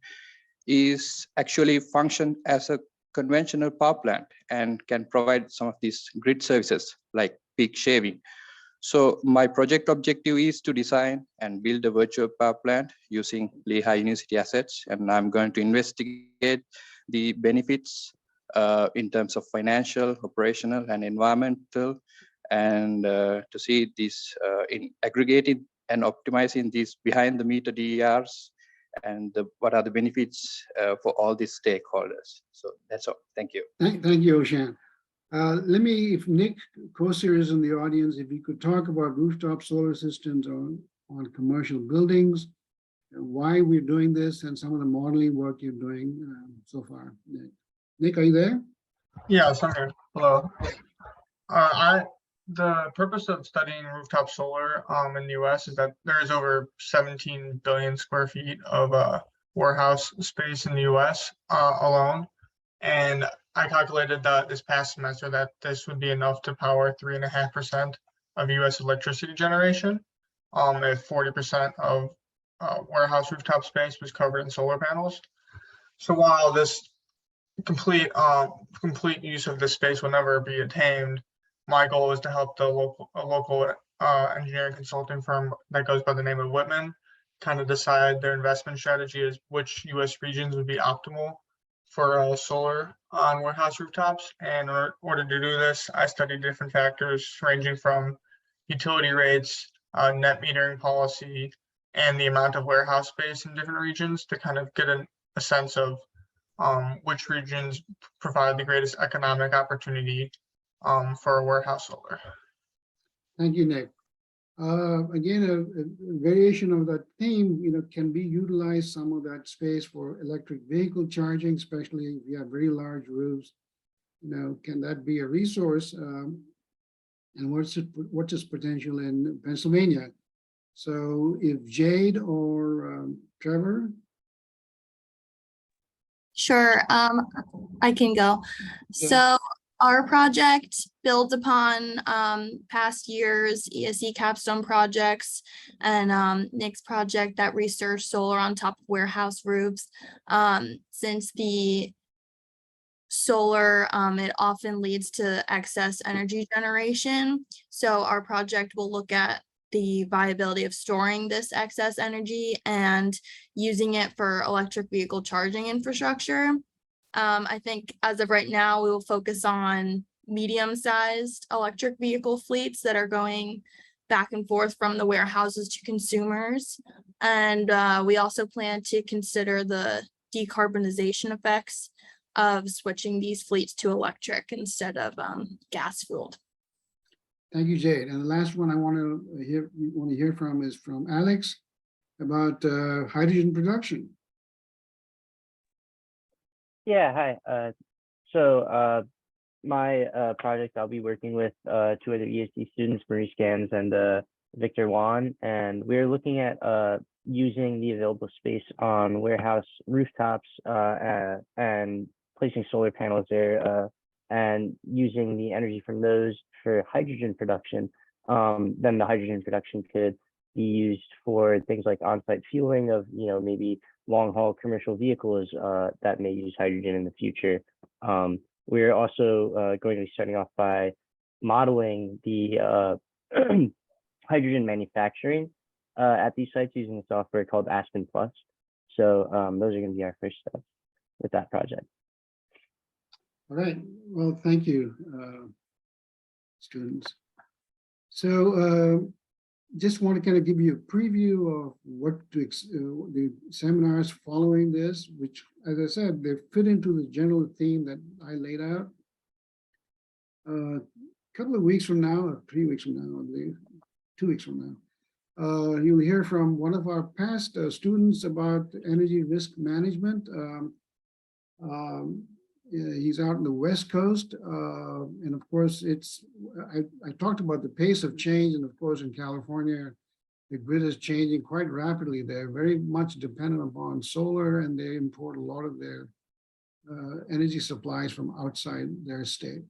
is actually function as a conventional power plant and can provide some of these grid services like peak shaving. So my project objective is to design and build a virtual power plant using Lehigh University assets, and I'm going to investigate the benefits in terms of financial, operational, and environmental, and to see this in aggregating and optimizing these behind the meter DERs, and what are the benefits for all these stakeholders. So that's all. Thank you. Thank you, Oshan. Let me, if Nick Kosir is in the audience, if you could talk about rooftop solar systems on commercial buildings, why we're doing this, and some of the modeling work you're doing so far. Nick, are you there? Yes, I'm here. Hello. The purpose of studying rooftop solar in the US is that there is over 17 billion square feet of warehouse space in the US alone. And I calculated that this past semester that this would be enough to power 3.5% of US electricity generation, if 40% of warehouse rooftop space was covered in solar panels. So while this complete use of this space will never be attained, my goal is to help the local engineering consulting firm that goes by the name of Whitman kind of decide their investment strategy is which US regions would be optimal for solar on warehouse rooftops. And in order to do this, I studied different factors ranging from utility rates, net metering policy, and the amount of warehouse space in different regions to kind of get a sense of which regions provide the greatest economic opportunity for warehouse solar. Thank you, Nick. Again, a variation of that theme, can be utilized some of that space for electric vehicle charging, especially if you have very large roofs. Can that be a resource? And what's its potential in Pennsylvania? So if Jade or Trevor. Sure, I can go. Yeah. So our project builds upon past years ESE capstone projects and Nick's project that researched solar on top of warehouse roofs. Since the solar, it often leads to excess energy generation. So our project will look at the viability of storing this excess energy and using it for electric vehicle charging infrastructure. I think as of right now, we will focus on medium-sized electric vehicle fleets that are going back and forth from the warehouses to consumers. And we also plan to consider the decarbonization effects of switching these fleets to electric instead of gas-fueled. Thank you, Jade. And the last one I want to hear from is from Alex about hydrogen production. Yeah, hi. So my project, I'll be working with 2 other ESE students, Marie Scans and Victor Juan, and we're looking at using the available space on warehouse rooftops and placing solar panels there and using the energy from those for hydrogen production. Then the hydrogen production could be used for things like on-site fueling of, maybe long-haul commercial vehicles that may use hydrogen in the future. We're also going to be starting off by modeling the hydrogen manufacturing at these sites using a software called Aspen Plus. So those are going to be our first steps with that project. All right. Well, thank you, students. So just want to kind of give you a preview of what to the seminars following this, which, as I said, they fit into the general theme that I laid out. A couple of weeks from now, or 3 weeks from now, I believe, 2 weeks from now, you'll hear from one of our past students about energy risk management. He's out in the West Coast, and of course, I talked about the pace of change, and of course, in California, the grid is changing quite rapidly. They're very much dependent upon solar, and they import a lot of their energy supplies from outside their state.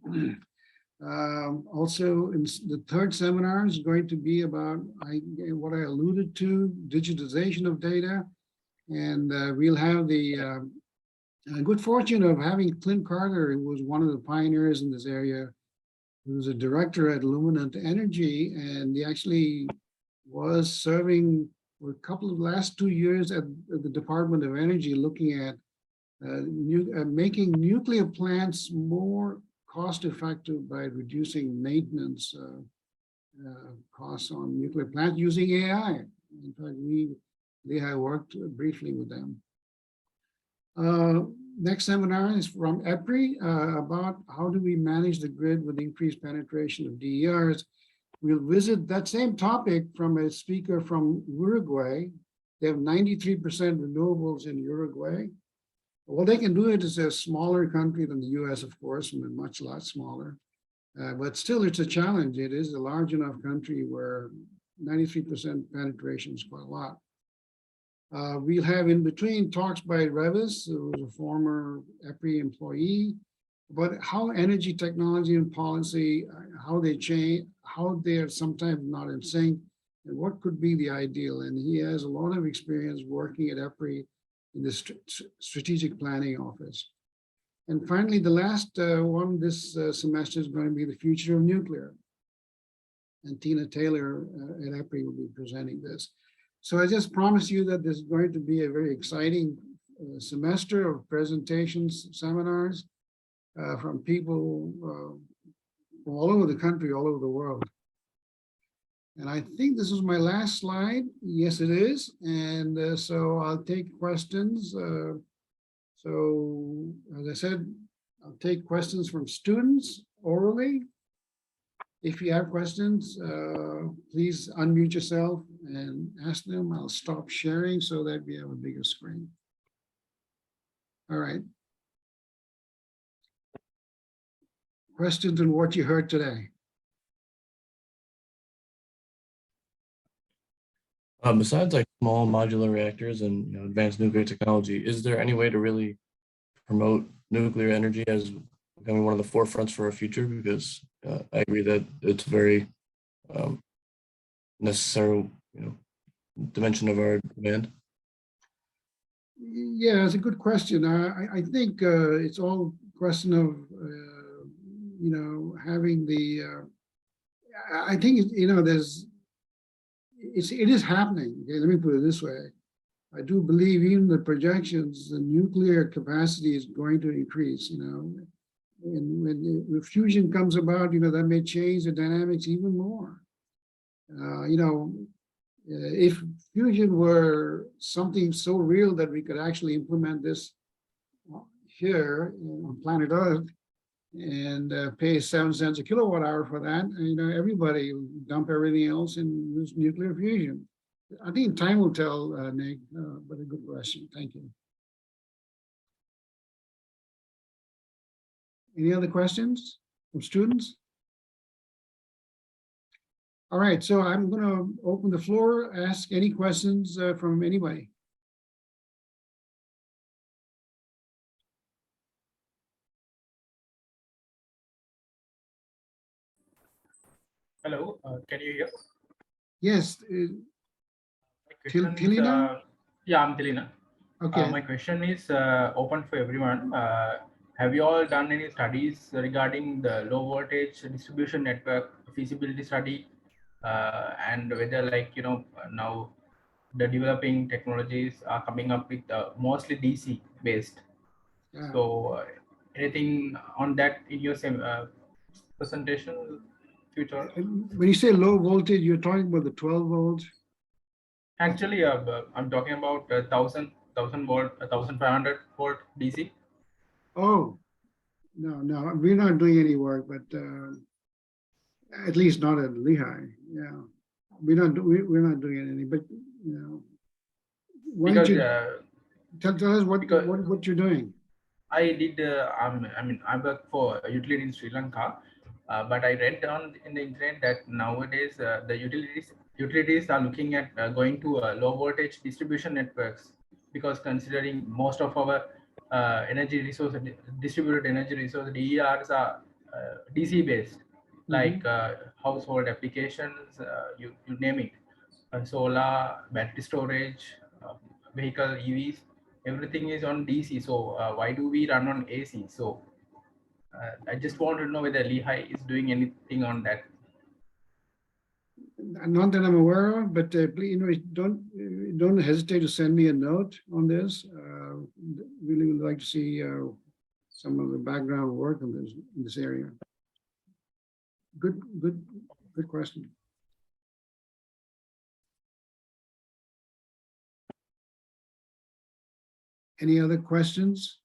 Also, in the third seminar is going to be about what I alluded to, digitization of data, and we'll have the good fortune of having Clint Carter, who was one of the pioneers in this area, who was a director at Luminant Energy, and he actually was serving for a couple of last 2 years at the Department of Energy, looking at making nuclear plants more cost-effective by reducing maintenance costs on nuclear plants using AI. In fact, Lehigh worked briefly with them. Next seminar is from EPRI about how do we manage the grid with increased penetration of DERs. We'll visit that same topic from a speaker from Uruguay. They have 93% renewables in Uruguay. Well, they can do it as a smaller country than the US, of course, and much lot smaller. But still, it's a challenge. It is a large enough country where 93% penetration is quite a lot. We'll have in between talks by Revis, who was a former EPRI employee, about how energy technology and policy, how they change, how they are sometimes not in sync, and what could be the ideal. And he has a lot of experience working at EPRI in the strategic planning office. And finally, the last one this semester is going to be the future of nuclear. And Tina Taylor at EPRI will be presenting this. So I just promise you that this is going to be a very exciting semester of presentations, seminars from people from all over the country, all over the world. And I think this is my last slide. Yes, it is. And so I'll take questions. So as I said, I'll take questions from students orally. If you have questions, please unmute yourself and ask them. I'll stop sharing so that we have a bigger screen. All right. Questions on what you heard today? Besides like small modular reactors and advanced nuclear technology, is there any way to really promote nuclear energy as becoming one of the forefronts for our future? Because I agree that it's a very necessary, dimension of our demand. Yeah, it's a good question. I think it's all a question of having the. I think it is happening. Okay, let me put it this way. I do believe even the projections, the nuclear capacity is going to increase. And when fusion comes about, that may change the dynamics even more. If fusion were something so real that we could actually implement this here on planet Earth and pay 7 cents a kilowatt hour for that, everybody dump everything else and use nuclear fusion. I think time will tell, Nick, but a good question. Thank you. Any other questions from students? All right, so I'm going to open the floor, ask any questions from anybody. Hello, can you hear? Yes, My question is, Tilina? yeah, I'm Tilina. Okay. My question is open for everyone. Have you all done any studies regarding the low voltage distribution network feasibility study, and whether, like, now the developing technologies are coming up with mostly DC based. Yeah. So anything on that in your presentation future? When you say low voltage, you're talking about the 12 volts? Actually, I'm talking about 1000 volt, 1500 volt DC. Oh, no, we're not doing any work, but at least not at Lehigh. Yeah, we're not doing any. But why don't you tell us what you're doing? I did. I mean, I work for a utility in Sri Lanka, but I read on in the internet that nowadays the utilities are looking at going to low voltage distribution networks, because considering most of our energy resource, distributed energy resource DERs are DC based, like household applications, you name it, solar, battery storage, vehicle EVs. Everything is on DC. So why do we run on AC? So I just want to know whether Lehigh is doing anything on that. Not that I'm aware of, but please, don't hesitate to send me a note on this. Really would like to see some of the background work in this area. Good question. Any other questions?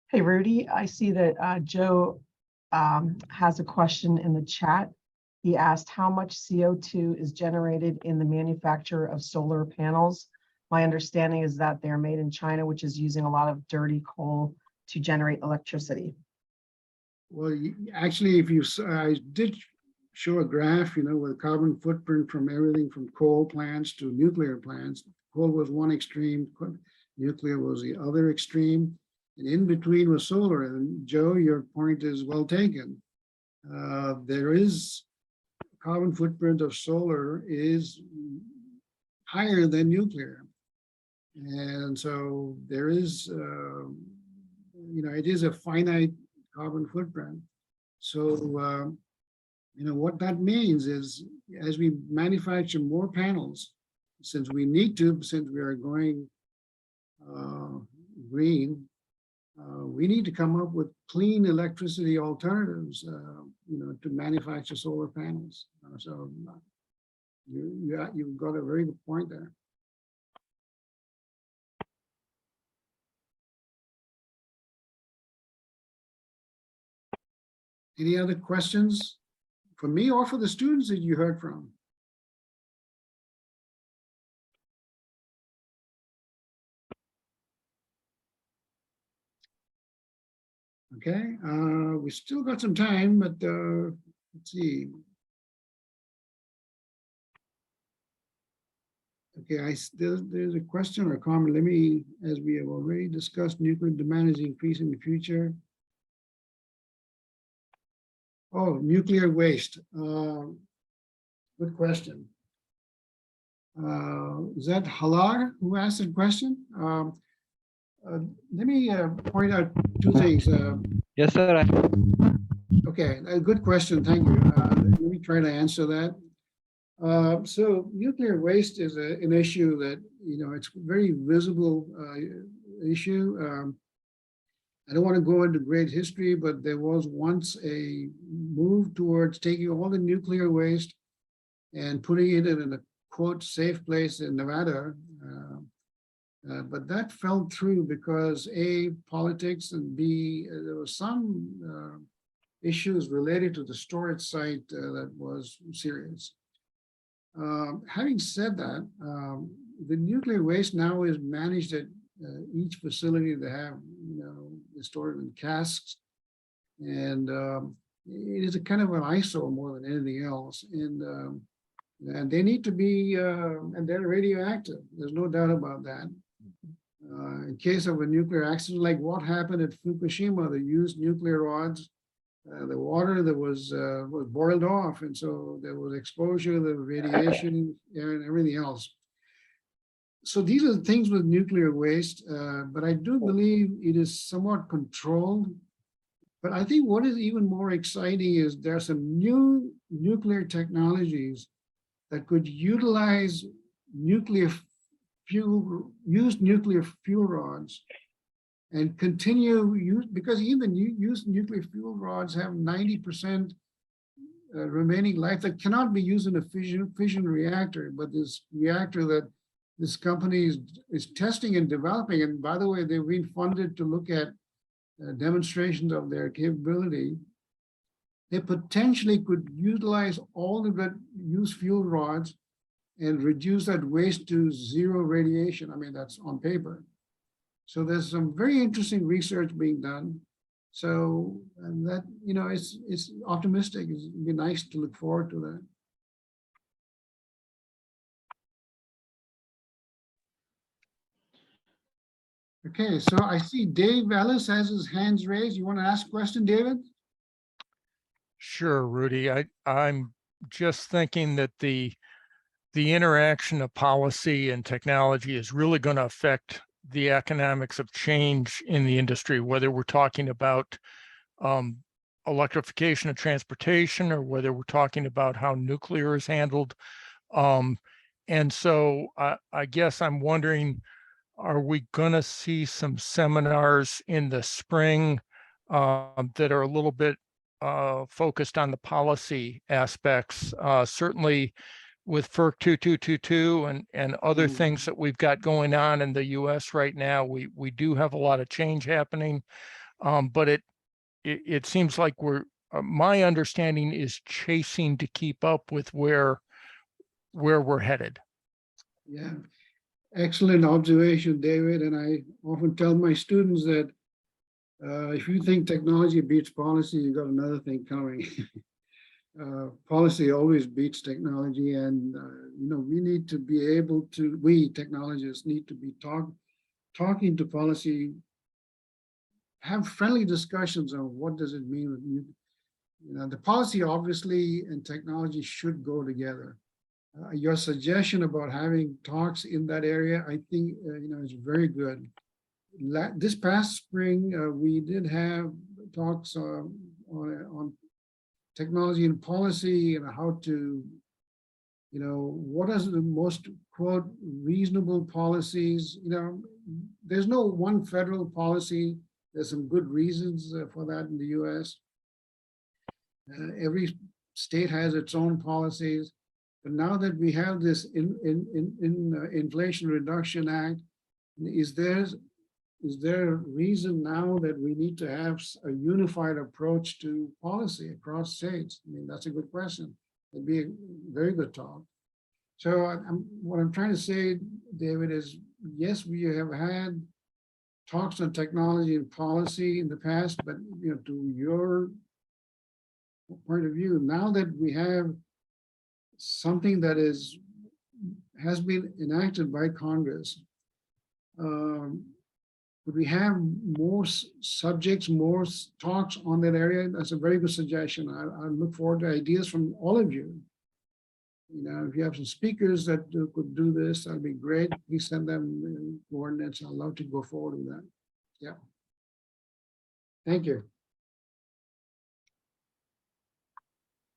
Hey, Rudy, I see that Joe has a question in the chat. He asked how much CO2 is generated in the manufacture of solar panels. My understanding is that they're made in China, which is using a lot of dirty coal to generate electricity. Well, actually, I did show a graph, with carbon footprint from everything from coal plants to nuclear plants. Coal was one extreme, nuclear was the other extreme, and in between was solar. And Joe, your point is well taken. There is carbon footprint of solar is higher than nuclear. And so there is, it is a finite carbon footprint. So, what that means is as we manufacture more panels, since we are going green, we need to come up with clean electricity alternatives, to manufacture solar panels. So you've got a very good point there. Any other questions for me or for the students that you heard from? Okay, we still got some time, but let's see. Okay, there's a question or comment. Let me, as we have already discussed, nuclear demand is increasing in the future. Oh, nuclear waste. Good question. Is that Halar who asked the question? Let me point out two things. Yes, sir. Okay, a good question. Thank you. Let me try to answer that. So nuclear waste is an issue that, it's a very visible issue. I don't want to go into great history, but there was once a move towards taking all the nuclear waste and putting it in a quote safe place in Nevada. But that fell through because A, politics, and B, there was some issues related to the storage site that was serious. Having said that, the nuclear waste now is managed at each facility. They have, they store it in casks, and it is a kind of an eyesore more than anything else. And they need to be, and they're radioactive. There's no doubt about that. In case of a nuclear accident, like what happened at Fukushima, they used nuclear rods. The water that was boiled off, and so there was exposure, the radiation, and everything else. So these are the things with nuclear waste, but I do believe it is somewhat controlled. But I think what is even more exciting is there are some new nuclear technologies that could utilize used nuclear fuel rods and continue use, because even used nuclear fuel rods have 90% remaining life that cannot be used in a fission reactor. But this reactor that this company is testing and developing, and by the way, they've been funded to look at demonstrations of their capability. They potentially could utilize all of the used fuel rods and reduce that waste to zero radiation. I mean, that's on paper. So there's some very interesting research being done. So, and that, you know, it's optimistic. It'd be nice to look forward to that. Okay, so I see Dave Ellis has his hands raised. You want to ask a question, David? Sure, Rudy. I'm just thinking that the interaction of policy and technology is really going to affect the economics of change in the industry, whether we're talking about electrification of transportation or whether we're talking about how nuclear is handled. And so I guess I'm wondering, are we going to see some seminars in the spring that are a little bit focused on the policy aspects, certainly with FERC 2222 and other things that we've got going on in the US right now? We do have a lot of change happening, but it seems like my understanding is chasing to keep up with where we're headed. Yeah, excellent observation, David. And I often tell my students that if you think technology beats policy, you got another thing coming. Policy always beats technology, and you know, we need to be able to, we technologists need to be talking to policy, have friendly discussions on what does it mean. You know, the policy obviously and technology should go together. Your suggestion about having talks in that area, I think, you know, is very good. This past spring, we did have talks on technology and policy and how to, you know, what is the most, quote, reasonable policies. You know, there's no one federal policy. There's some good reasons for that in the US. Every state has its own policies. But now that we have this Inflation Reduction Act, is there a reason now that we need to have a unified approach to policy across states? I mean, that's a good question. It'd be a very good talk. So what I'm trying to say, David, is yes, we have had talks on technology and policy in the past, but you know, to your point of view, now that we have something that has been enacted by Congress, would we have more subjects, more talks on that area? That's a very good suggestion. I look forward to ideas from all of you. You know, if you have some speakers that could do this, that'd be great. Please send them coordinates. I'd love to go forward with that. Yeah. Thank you.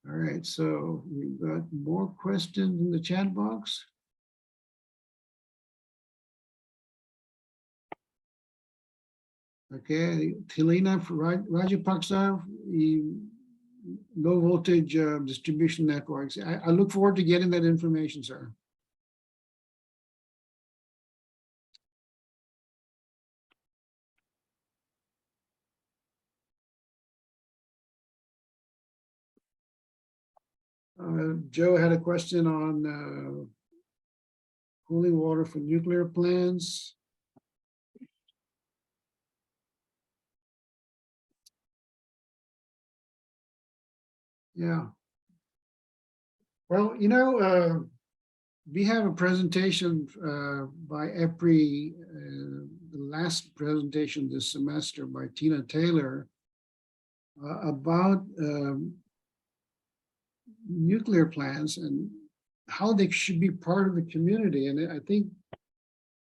All right, so we've got more questions in the chat box. Okay, Helena Rajapaksa, low voltage distribution networks. I look forward to getting that information, sir. Joe had a question on cooling water for nuclear plants. Yeah. Well, we have a presentation by EPRI, the last presentation this semester by Tina Taylor about nuclear plants and how they should be part of the community. And I think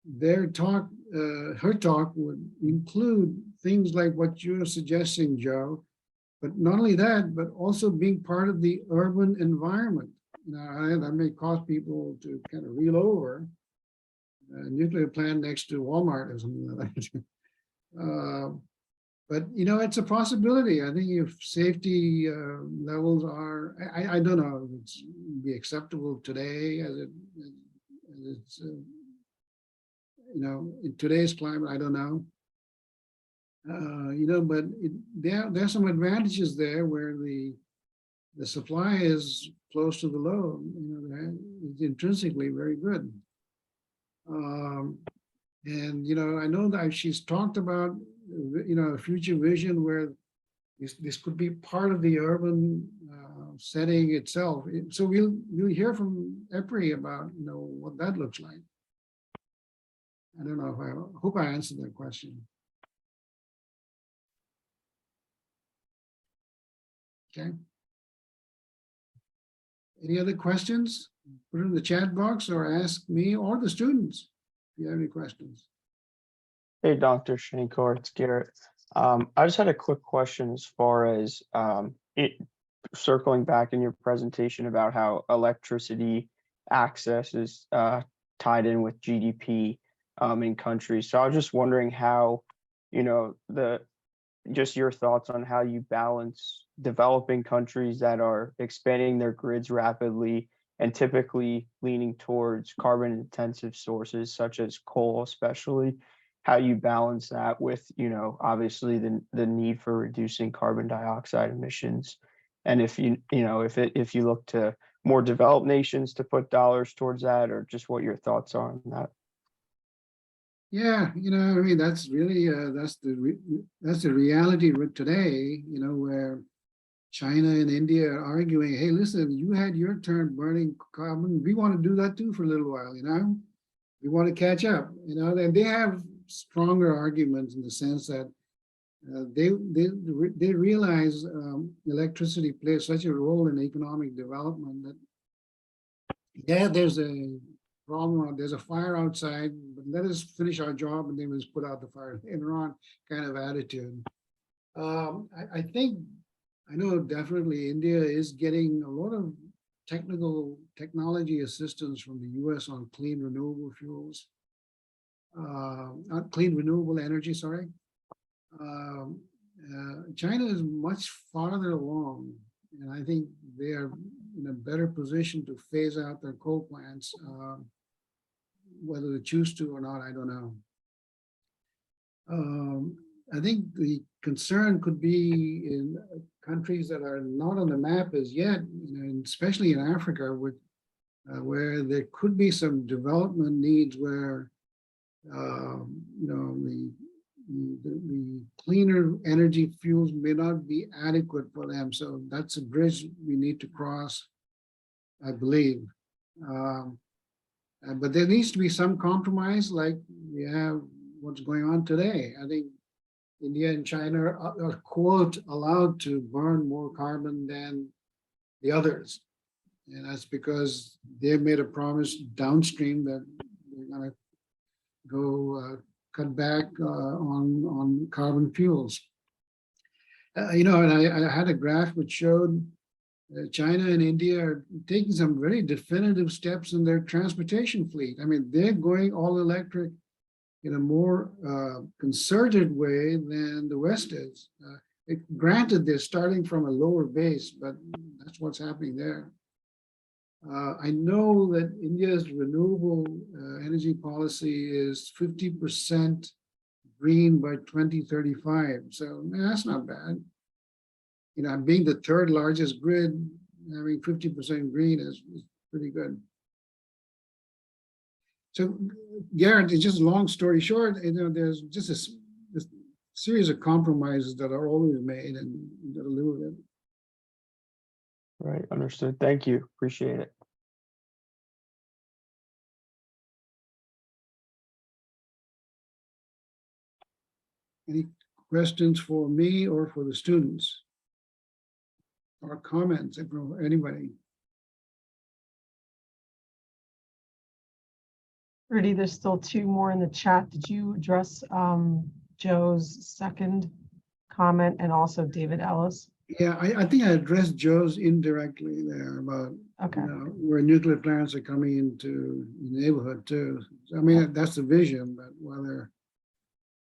their talk, her talk would include things like what you're suggesting, Joe, but not only that, but also being part of the urban environment. Now, that may cause people to kind of reel over a nuclear plant next to Walmart or something like that. But it's a possibility. I think if safety levels are, I don't know if it's be acceptable today as it's, in today's climate, I don't know. But there's some advantages there where the supply is close to the load. It's intrinsically very good. And I know that she's talked about a future vision where this could be part of the urban setting itself. So we'll hear from EPRI about what that looks like. I don't know if I hope I answered that question. Okay. Any other questions? Put it in the chat box or ask me or the students if you have any questions. Hey, Dr. Shankar, it's Garrett. I just had a quick question as far as circling back in your presentation about how electricity access is tied in with GDP in countries. So I was just wondering how, just your thoughts on how you balance developing countries that are expanding their grids rapidly and typically leaning towards carbon intensive sources such as coal, especially, how you balance that with, obviously the need for reducing carbon dioxide emissions. And if if you look to more developed nations to put dollars towards that, or just what your thoughts are on that. Yeah, that's really that's the reality today. Where China and India are arguing, hey, listen, you had your turn burning carbon. We want to do that too for a little while. We want to catch up. And they have stronger arguments in the sense that they realize electricity plays such a role in economic development that there's a problem, there's a fire outside, but let us finish our job and then we'll just put out the fire later on kind of attitude. I know definitely India is getting a lot of technology assistance from the US on clean renewable fuels, clean renewable energy, sorry. China is much farther along, and I think they are in a better position to phase out their coal plants. Whether they choose to or not, I don't know. I think the concern could be in countries that are not on the map as yet, especially in Africa, where there could be some development needs where the cleaner energy fuels may not be adequate for them. So that's a bridge we need to cross, I believe. But there needs to be some compromise, like we have what's going on today. I think India and China are, quote, allowed to burn more carbon than the others. And that's because they've made a promise downstream that they're going to go cut back on carbon fuels. And I had a graph which showed China and India are taking some very definitive steps in their transportation fleet. I mean, they're going all electric in a more concerted way than the West is. Granted, they're starting from a lower base, but that's what's happening there. I know that India's renewable energy policy is 50% green by 2035. So that's not bad. Being the third largest grid, having 50% green is pretty good. So Garrett, it's just a long story short, there's just a series of compromises that are always made and you got to live with it. Right, understood. Thank you. Appreciate it. Any questions for me or for the students? Or comments from anybody? Rudy, there's still two more in the chat. Did you address Joe's second comment and also David Ellis? Yeah, I think I addressed Joe's indirectly there about Okay. where nuclear plants are coming into the neighborhood too. I mean, that's the vision, but whether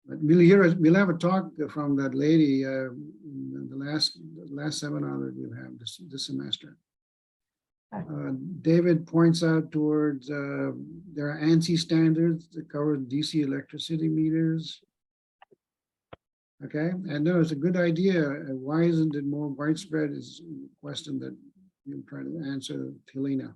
we'll have a talk from that lady in the last seminar that we'll have this semester. David points out towards there are ANSI standards that cover DC electricity meters. Okay, and no, it's a good idea. Why isn't it more widespread is a question that you're trying to answer, Helena.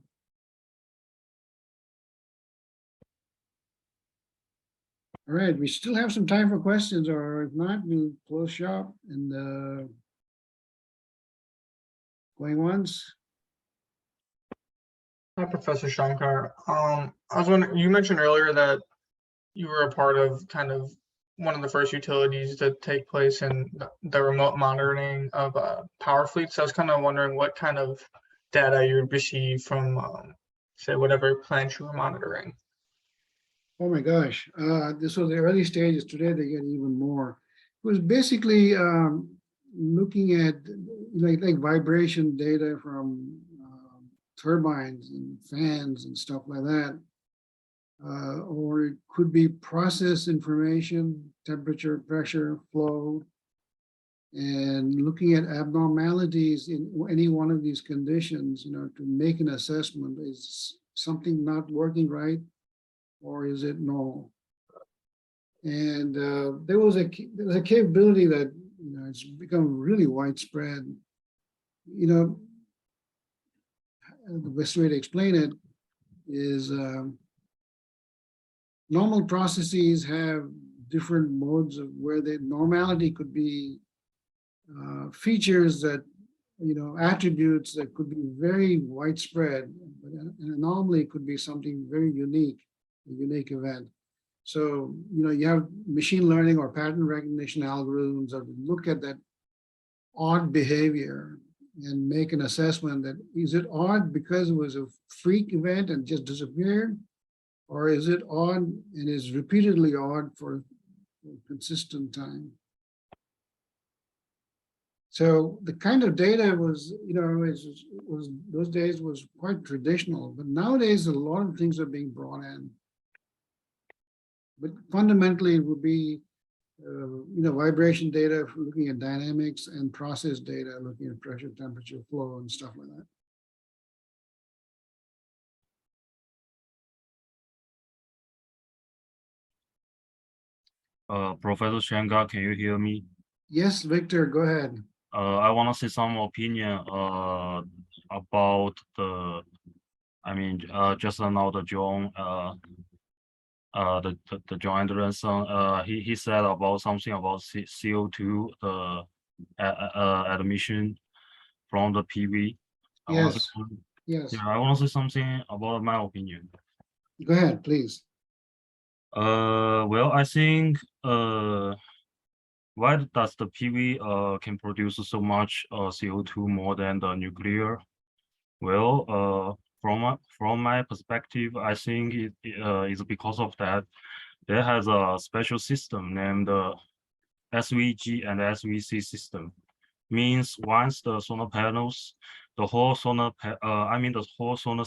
All right, we still have some time for questions, or if not, we'll close shop and going once. Hi, Professor Shankar. I was wondering, you mentioned earlier that you were a part of kind of one of the first utilities to take place in the remote monitoring of power fleets. I was kind of wondering what kind of data you would receive from, say, whatever plant you were monitoring. Oh my gosh, this was the early stages. Today they get even more. It was basically looking at like vibration data from turbines and fans and stuff like that. Or it could be process information, temperature, pressure, flow, and looking at abnormalities in any one of these conditions, to make an assessment. Is something not working right, or is it normal? And there was a capability that it's become really widespread. The best way to explain it is normal processes have different modes of where the normality could be features that, attributes that could be very widespread, but an anomaly could be something very unique, a unique event. So, you have machine learning or pattern recognition algorithms that look at that odd behavior and make an assessment that is it odd because it was a freak event and just disappeared? Or is it odd and is repeatedly odd for a consistent time? So the kind of data was, was those days was quite traditional, but nowadays a lot of things are being brought in. But fundamentally it would be, vibration data for looking at dynamics and process data, looking at pressure, temperature, flow, and stuff like that. Professor Shankar, can you hear me? Yes, Victor, go ahead. I want to say some opinion about just now the John the John Anderson, he said about something about CO2 emission from the PV. Yes. I want to say something about my opinion. Go ahead, please. Well, I think why does the PV can produce so much CO2 more than the nuclear? Well, from my perspective, I think it is because of that. There has a special system named SVG and SVC system. Means once the solar panels, the whole solar the whole solar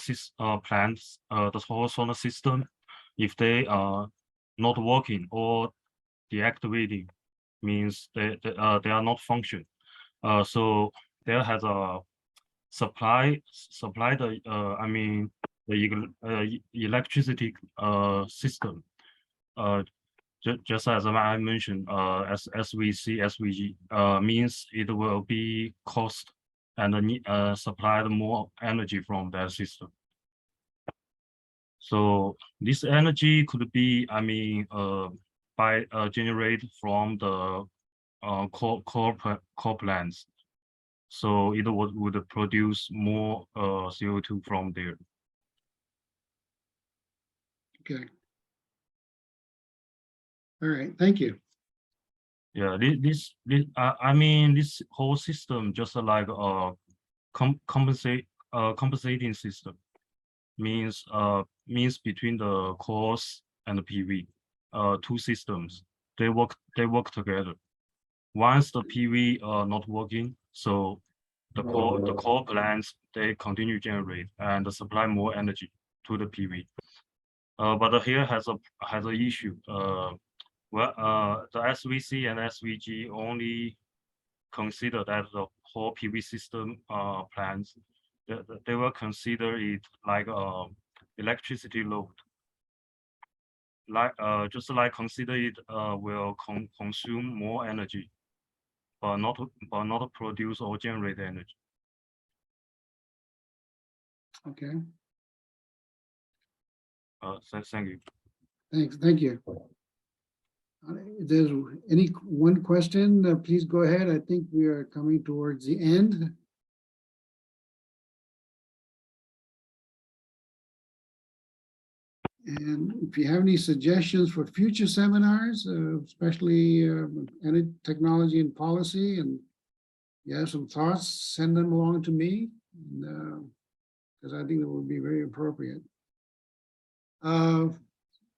plants, the whole solar system, if they are not working or deactivating, means they are not functioning. So there has a supply the electricity system. Just as I mentioned, as SVC, SVG means it will be cost and supply more energy from that system. So this energy could be, generated from the coal plants. So it would produce more CO2 from there. Okay. All right, thank you. Yeah, I mean, this whole system just like a compensating system means between the cores and the PV, two systems, they work together. Once the PV are not working, so the core plants, they continue generate and supply more energy to the PV. But here has an issue. The SVC and SVG only consider that the whole PV system plants. They will consider it like electricity load. Like just like consider it will consume more energy, but not produce or generate energy. Okay, Thank you. thank you. If there's any one question, please go ahead. I think we are coming towards the end. And if you have any suggestions for future seminars, especially energy technology and policy, and you have some thoughts, send them along to me, because I think that would be very appropriate.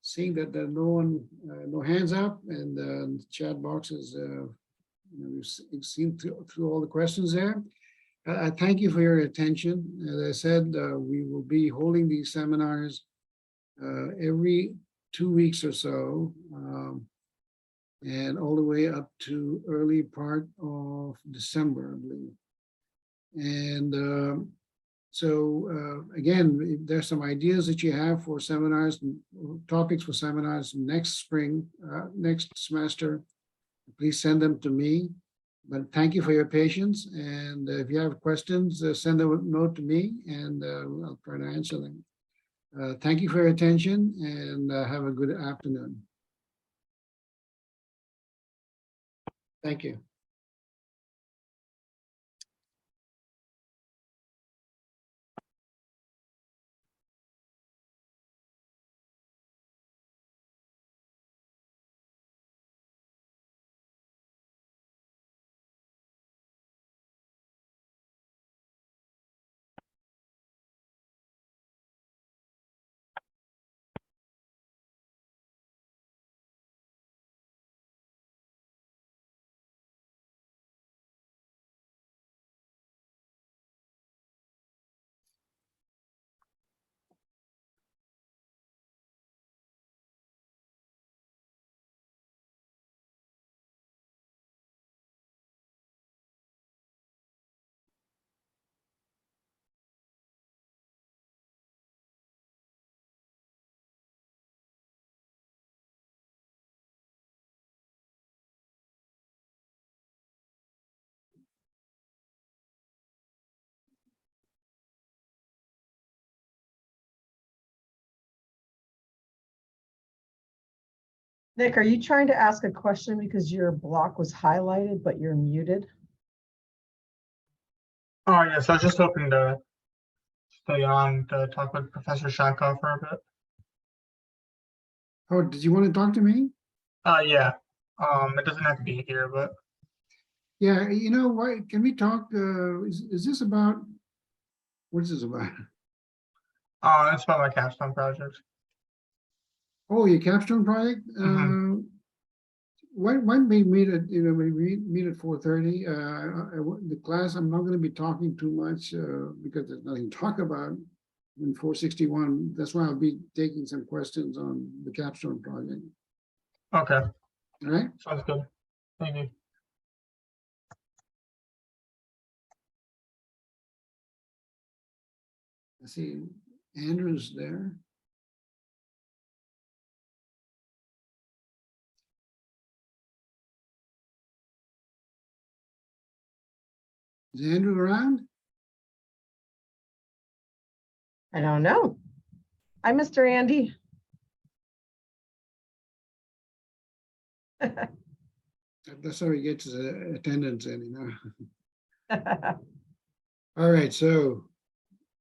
Seeing that there are no hands up, and the chat box is, we've seen through all the questions there. I thank you for your attention. As I said, we will be holding these seminars every 2 weeks or so, and all the way up to early part of December, I believe. And so again, if there's some ideas that you have for seminars, topics for seminars next spring, next semester, please send them to me. But thank you for your patience. And if you have questions, send a note to me, and I'll try to answer them. Thank you for your attention, and have a good afternoon. Thank you. Nick, are you trying to ask a question because your block was highlighted, but you're muted? Oh, yes, I was just hoping to stay on to talk with Professor Shankar for a bit. Oh, did you want to talk to me? Yeah. It doesn't have to be here, but Yeah, you know what? Can we talk? Is this about? What is this about? it's about my capstone project. Oh, your capstone project. Why don't we meet at we meet at 4:30? The class, I'm not going to be talking too much because there's nothing to talk about in 461. That's why I'll be taking some questions on the capstone project. Okay. All right. Sounds good. Thank you. I see Andrew's there. Is Andrew around? I don't know. Hi, Mr. Andy. That's how he gets attendance in, All right, so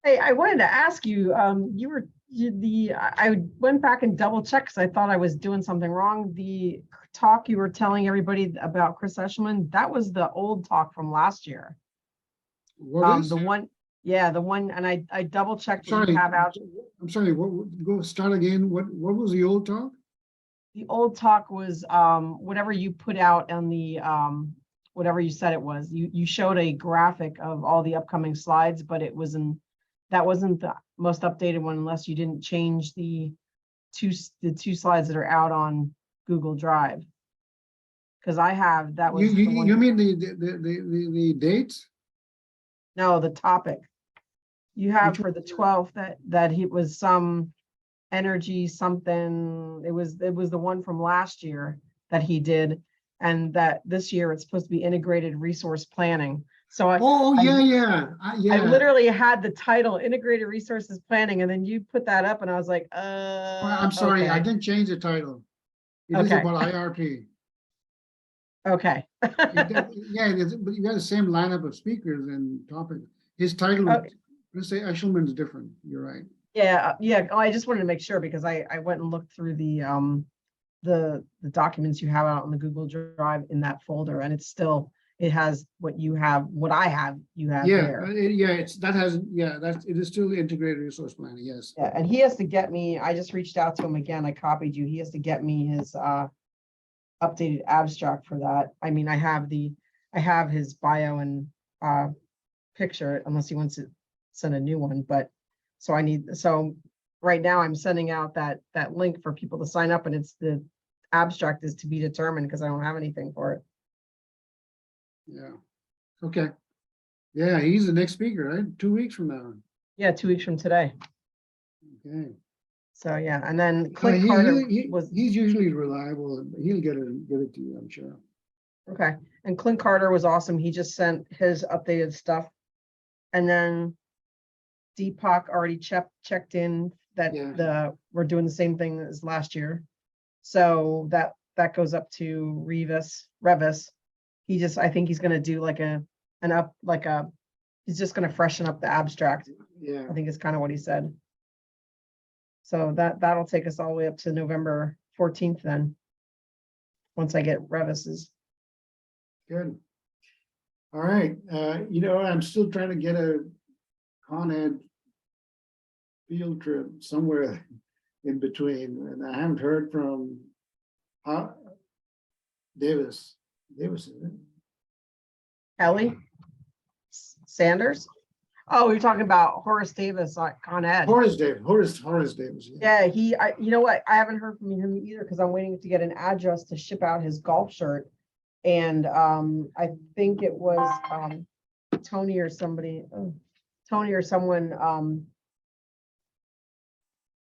Hey, I wanted to ask you, I went back and double checked because I thought I was doing something wrong. The talk you were telling everybody about Chris Eshelman, that was the old talk from last year. what is? The one, yeah, the one, and I double checked what Sorry, you have out. I'm sorry, go start again. What was the old talk? The old talk was whatever you put out on the whatever you said it was. You showed a graphic of all the upcoming slides, but it wasn't, that wasn't the most updated one unless you didn't change the two slides that are out on Google Drive. Because I have, that was the one. You mean the dates? No, the topic. You have for the 12th that he was some energy something. It was the one from last year that he did, and that this year it's supposed to be integrated resource planning. So I literally had the title integrated resources planning, and then you put that up, and I was like, I'm sorry, okay. I didn't change the title. It is about IRP. Okay. Yeah, but you got the same lineup of speakers and topic. His title, let's say Eshelman's different. You're right. Yeah. I just wanted to make sure because I went and looked through the documents you have out on the Google Drive in that folder, and it's still, it has what you have, what I have, you have there. It is still the integrated resource planning. Yes. Yeah, and he has to get me. I just reached out to him again. I copied you. He has to get me his updated abstract for that. I mean, I have his bio and picture, unless he wants to send a new one. But so right now I'm sending out that link for people to sign up, and it's the abstract is to be determined because I don't have anything for it. Yeah. Okay. Yeah, he's the next speaker, right? 2 weeks from now. Yeah, 2 weeks from today. Okay. So yeah, and then Clint Carter he's usually reliable. He'll get it to you, I'm sure. Okay. And Clint Carter was awesome. He just sent his updated stuff. And then Deepak already checked in that we're doing the same thing as last year. So that goes up to Revis. I think he's gonna do he's just gonna freshen up the abstract. Yeah. I think is kind of what he said. So that'll take us all the way up to November 14th then. Once I get Revis's. Good. All right. I'm still trying to get a Con Ed field trip somewhere in between, and I haven't heard from Davis. Davis, is it? Ellie Sanders. Oh, you're talking about Horace Davis on Con Ed. Horace Davis. Yeah, you know what? I haven't heard from him either because I'm waiting to get an address to ship out his golf shirt. And I think it was Tony or somebody, Tony or someone.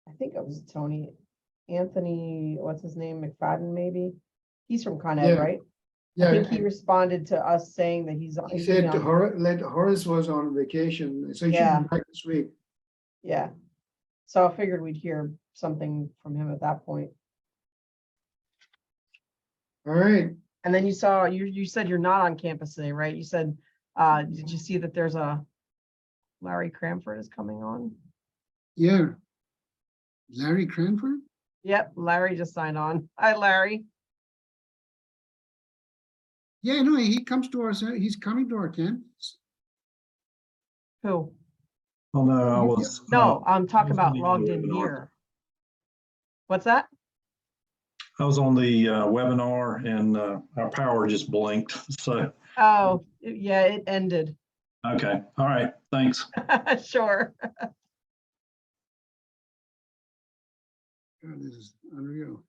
I think it was Tony, Anthony, what's his name? McFadden, maybe. He's from Con Ed, right? Yeah. I think he responded to us saying that he said Horace was on vacation, so he should be back this week. Yeah. So I figured we'd hear something from him at that point. All right. And then you said you're not on campus today, right? You said, did you see that there's a Larry Cranford is coming on? Yeah. Larry Cranford? Yep, Larry just signed on. Hi, Larry. Yeah, no, he's coming to our campus. Who? Oh, no, No, I'm talking about logged in here. What's that? I was on the webinar and our power just blinked. So. Oh, yeah, it ended. Okay. All right. Thanks. Sure. God, this is unreal.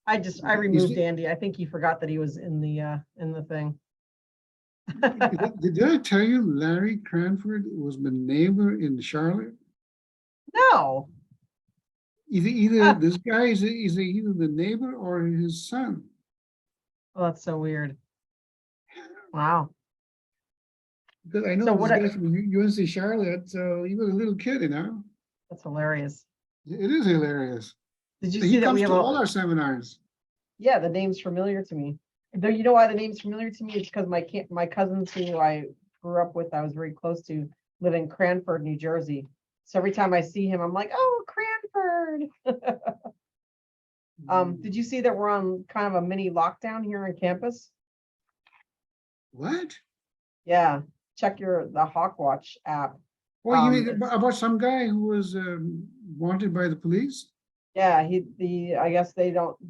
I removed Andy. I think he forgot that he was in the thing. Did I tell you Larry Cranford was my neighbor in Charlotte? No. Either this guy is either the neighbor or his son. Oh, that's so weird. Wow. Because I know this guy from UNC Charlotte, so he was a little kid, That's hilarious. It is hilarious. Did you see that we have all our seminars? Yeah, the name's familiar to me. Though you know why the name's familiar to me? It's because my cousins who I grew up with, I was very close to, live in Cranford, New Jersey. So every time I see him, I'm like, oh, Cranford. Did you see that we're on kind of a mini lockdown here on campus? What? Yeah, check the Hawkwatch app. Oh, you mean about some guy who was wanted by the police? Yeah, I guess they don't